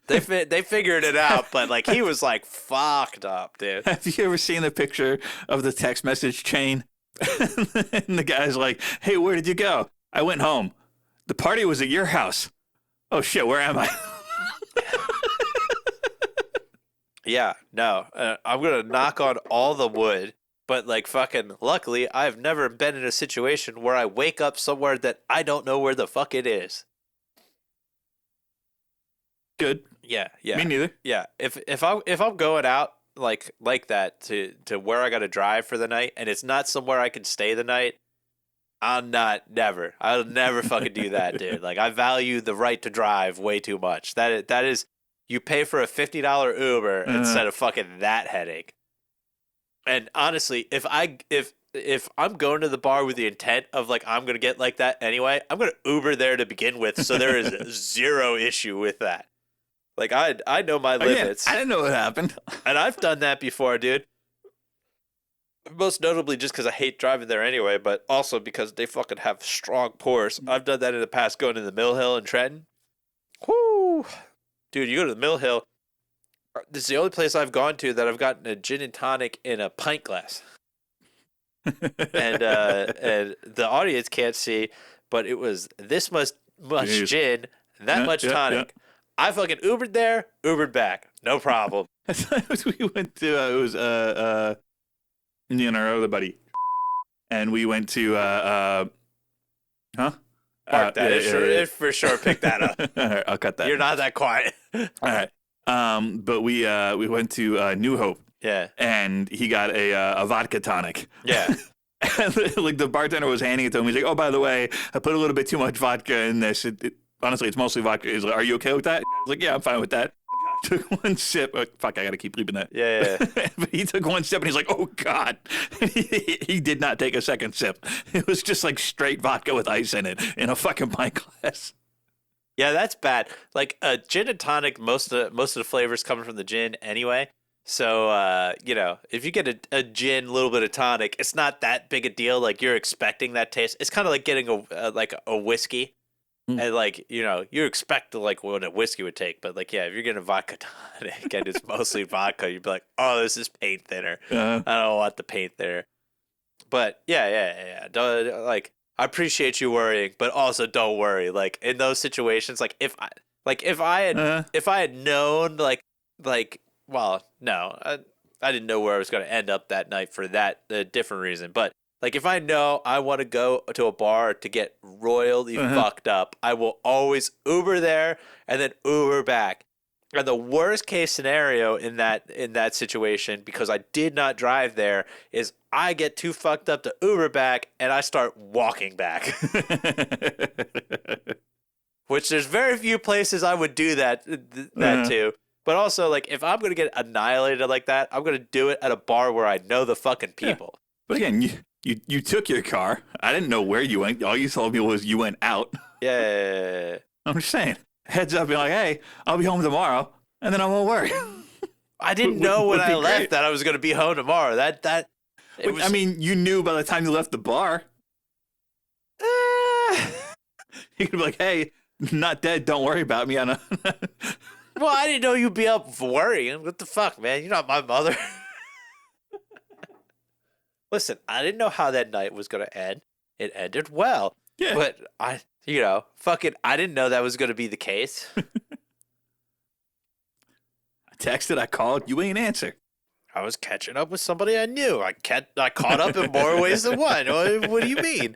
They figured it out, but like he was like fucked up, dude. Have you ever seen a picture of the text message chain? And the guy's like, hey, where did you go? I went home. The party was at your house. Oh shit, where am I? Yeah, no, I'm gonna knock on all the wood, but like fucking luckily, I've never been in a situation where I wake up somewhere that I don't know where the fuck it is. Good. Yeah. Me neither. Yeah, if I'm going out like that to where I gotta drive for the night, and it's not somewhere I can stay the night, I'll never fucking do that, dude. Like I value the right to drive way too much. That is. You pay for a $50 Uber instead of fucking that headache. And honestly, if I'm going to the bar with the intent of like I'm gonna get like that anyway, I'm gonna Uber there to begin with, so there is zero issue with that. Like I know my limits. I didn't know what happened. And I've done that before, dude. Most notably just because I hate driving there anyway, but also because they fucking have strong pours. I've done that in the past going to the Mill Hill in Trenton. Whoo! Dude, you go to the Mill Hill. This is the only place I've gone to that I've gotten a gin and tonic in a pint glass. And the audience can't see, but it was this much Jeez. gin, that much tonic. I fucking Ubered there, Ubered back. No problem. We went to it was me and our other buddy, and we went to Mark that. It for sure pick that up. All right, I'll cut that. You're not that quiet. All right. But we went to New Hope. Yeah. And he got a vodka tonic. Yeah. And like the bartender was handing it to him. He's like, "Oh, by the way, I put a little bit too much vodka in this. Honestly, it's mostly vodka." He's like, "Are you okay with that?" I was like, "Yeah, I'm fine with that." Took one sip. Oh, fuck, I gotta keep bleeping that. Yeah. But he took one sip and he's like, "Oh God!" He did not take a second sip. It was just like straight vodka with ice in it in a fucking pint glass. Yeah, that's bad. Like gin and tonic, most of the flavors coming from the gin anyway. So if you get a gin, a little bit of tonic, it's not that big a deal. Like you're expecting that taste. It's kind of like getting a whiskey, and like you expect like what a whiskey would take. But like if you're getting a vodka tonic and it's mostly vodka, you'd be like, oh, this is paint thinner. I don't want the paint thinner. But yeah. Like I appreciate you worrying, but also don't worry. Like in those situations, like if I had known well, no, I didn't know where I was going to end up that night for that different reason. But like if I know I want to go to a bar to get royally fucked up, I will always Uber there and then Uber back. And the worst case scenario in that situation, because I did not drive there, is I get too fucked up to Uber back and I start walking back. Which there's very few places I would do that to. But also, like, if I'm going to get annihilated like that, I'm going to do it at a bar where I know the fucking people. Yeah. But again, you took your car. I didn't know where you went. All you told me was you went out. Yeah. I'm just saying. Heads up, be like, hey, I'll be home tomorrow, and then I won't worry. I didn't know when I left that I was going to be home tomorrow. I mean, you knew by the time you left the bar. You could be like, hey, not dead. Don't worry about me. Well, I didn't know you'd be up worrying. What the fuck, man? You're not my mother. Listen, I didn't know how that night was going to end. It ended well. Yeah. But I didn't know that was going to be the case. I texted, I called, you ain't answer. I was catching up with somebody I knew. I caught up in more ways than one. What do you mean?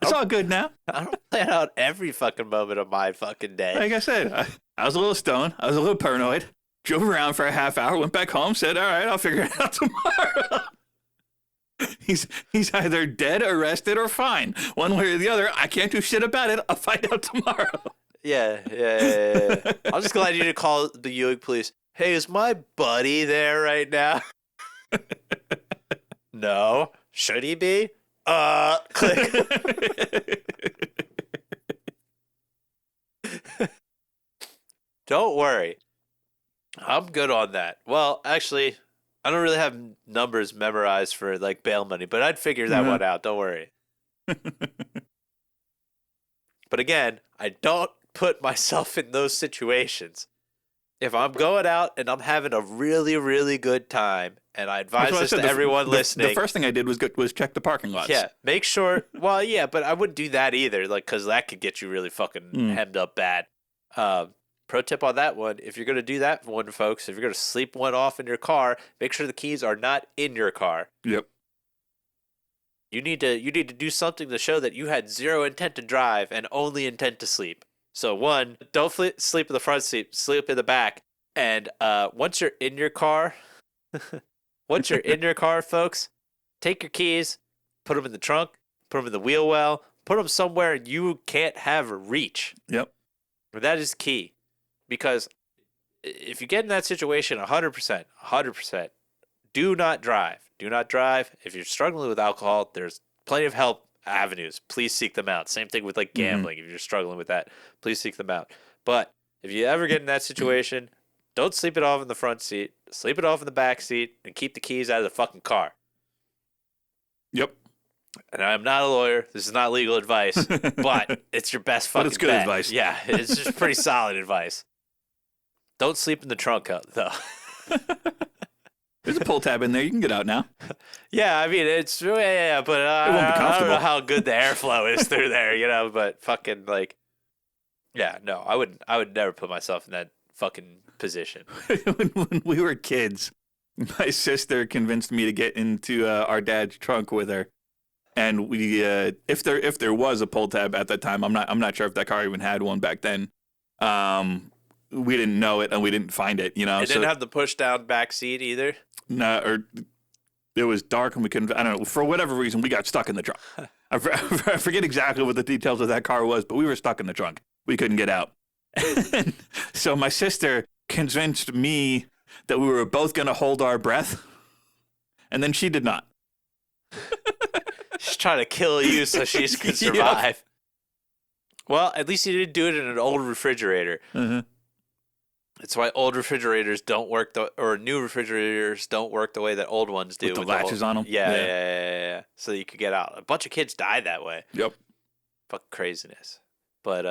It's all good now. I don't plan out every fucking moment of my fucking day. Like I said, I was a little stoned. I was a little paranoid. Drove around for a half hour, went back home, said, all right, I'll figure it out tomorrow. He's either dead, arrested, or fine. One way or the other, I can't do shit about it. I'll find out tomorrow. Yeah. I'm just glad you didn't call the Ewing police. Hey, is my buddy there right now? No. Should he be? Click. Don't worry. I'm good on that. Well, actually, I don't really have numbers memorized for like bail money, but I'd figure that one out. Don't worry. But again, I don't put myself in those situations. If I'm going out and I'm having a really, really good time, and I advise this to everyone listening. The first thing I did was check the parking lots. Yeah, make sure. Well, yeah, but I wouldn't do that either, like, because that could get you really fucking hemmed up bad. Pro tip on that one: if you're gonna do that one, folks, if you're gonna sleep one off in your car, make sure the keys are not in your car. Yep. You need to do something to show that you had zero intent to drive and only intent to sleep. So one, don't sleep in the front seat, sleep in the back. And once you're in your car, folks, take your keys, put them in the trunk, put them in the wheel well, put them somewhere you can't have reach. Yep. That is key. Because if you get in that situation, 100%, do not drive. Do not drive. If you're struggling with alcohol, there's plenty of help avenues. Please seek them out. Same thing with like gambling. If you're struggling with that, please seek them out. But if you ever get in that situation, don't sleep it off in the front seat. sleep it off in the back seat and keep the keys out of the fucking car. Yep. And I'm not a lawyer. This is not legal advice, but it's your best fucking But it's good bet. advice. Yeah, it's just pretty solid advice. Don't sleep in the trunk, though. There's a pull tab in there. You can get out now. Yeah, I mean, it's, yeah, but It won't be I don't comfortable. know how good the airflow is through there, but fucking, like, yeah, no, I would never put myself in that fucking position. When we were kids, my sister convinced me to get into our dad's trunk with her. And we, if there was a pull tab at that time, I'm not sure if that car even had one back then. We didn't know it and we didn't find it. It didn't have the push down back seat either. No, or it was dark and we couldn't. I don't know. For whatever reason, we got stuck in the trunk. I forget exactly what the details of that car was, but we were stuck in the trunk. We couldn't get out. And so my sister convinced me that we were both going to hold our breath, and then she did not. She's trying to kill you so she can survive. Yep. Well, at least you didn't do it in an old refrigerator. Mm-hmm. That's why old refrigerators don't work, or new refrigerators don't work the way that old ones do. With the latches on them? Yeah. So you could get out. A bunch of kids died that way. Yep. Fuck craziness. But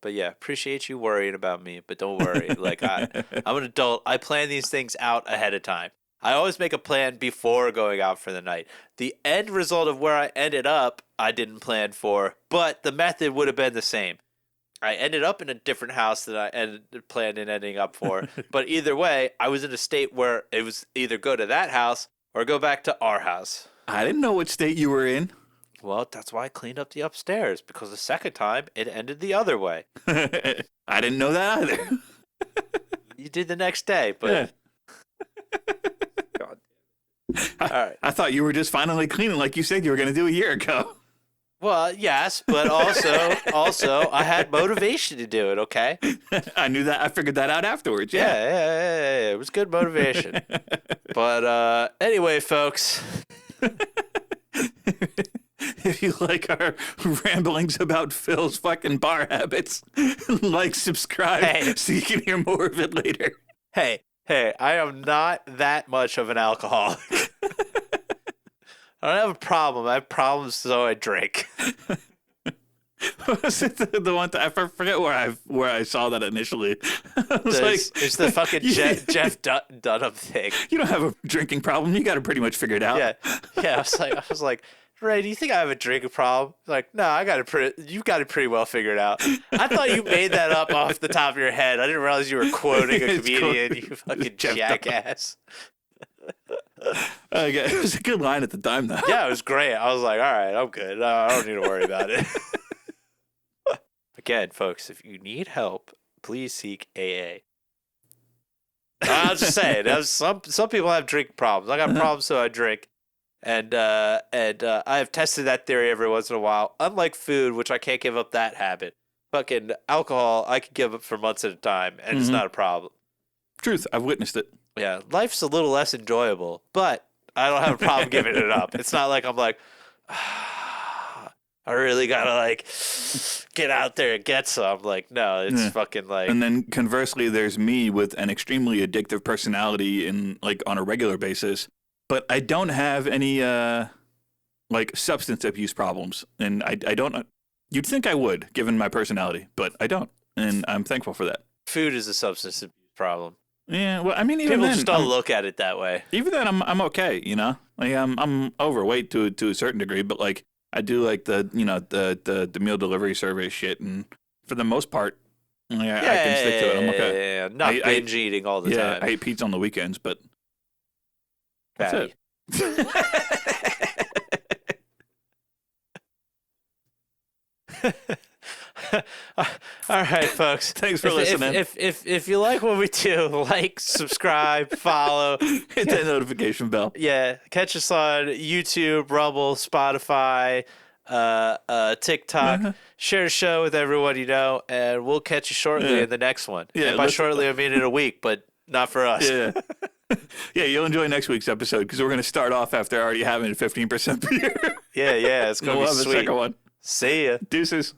yeah, appreciate you worrying about me, but don't worry. Like, I'm an adult. I plan these things out ahead of time. I always make a plan before going out for the night. The end result of where I ended up, I didn't plan for, but the method would have been the same. I ended up in a different house than I planned in ending up for. But either way, I was in a state where it was either go to that house or go back to our house. I didn't know what state you were in. Well, that's why I cleaned up the upstairs, because the second time it ended the other way. I didn't know that either. You did the next day, but... Yeah. God. All right. I thought you were just finally cleaning like you said you were going to do a year ago. Well, yes, but also I had motivation to do it, okay? I knew that. I figured that out afterwards. Yeah. It was good motivation. But anyway, folks. If you like our ramblings about Phil's fucking bar habits, like, subscribe so you can hear more of it later. Hey, I am not that much of an alcoholic. I don't have a problem. I have problems, so I drink. Was it the one time? I forget where I saw that initially. It's the fucking Jeff Dunham thing. You don't have a drinking problem. You got it pretty much figured out. Yeah. I was like, Ray, do you think I have a drinking problem? Like, no, you've got it pretty well figured out. I thought you made that up off the top of your head. I didn't realize you were quoting a comedian. You fucking jackass. Okay, it was a good line at the time, though. Yeah, it was great. I was like, all right, I'm good. I don't need to worry about it. Again, folks, if you need help, please seek AA. I was just saying, some people have drinking problems. I got problems, so I drink. And I have tested that theory every once in a while. Unlike food, which I can't give up that habit. Fucking alcohol, I could give up for months at a time, and it's not a problem. Truth, I've witnessed it. Yeah, life's a little less enjoyable, but I don't have a problem giving it up. It's not like I'm like, I really gotta like get out there and get some. Like, no, it's fucking like. And then conversely, there's me with an extremely addictive personality in like on a regular basis, but I don't have any like substance abuse problems, and I don't. You'd think I would, given my personality, but I don't, and I'm thankful for that. Food is a substance abuse problem. Yeah, well, I mean, even people then, just don't look at it that way. Even then, I'm okay, you know. Like I'm overweight to a certain degree, but like I do like the the meal delivery service shit, and for the most part, I can stick to it. I'm okay. Yeah. Not binge eating all the time. Yeah, I eat pizza on the weekends, but that's it. All right, folks. Thanks for listening. If you like what we do, like, subscribe, follow, hit that notification bell. Yeah, catch us on YouTube, Rumble, Spotify, TikTok. Share the show with everyone you know, and we'll catch you shortly in the next one. Yeah, and by shortly, I mean in a week, but not for us. Yeah. Yeah, you'll enjoy next week's episode because we're going to start off after already having 15% beer. Yeah, it's going to be sweet. We'll have a second one. See ya. Deuces.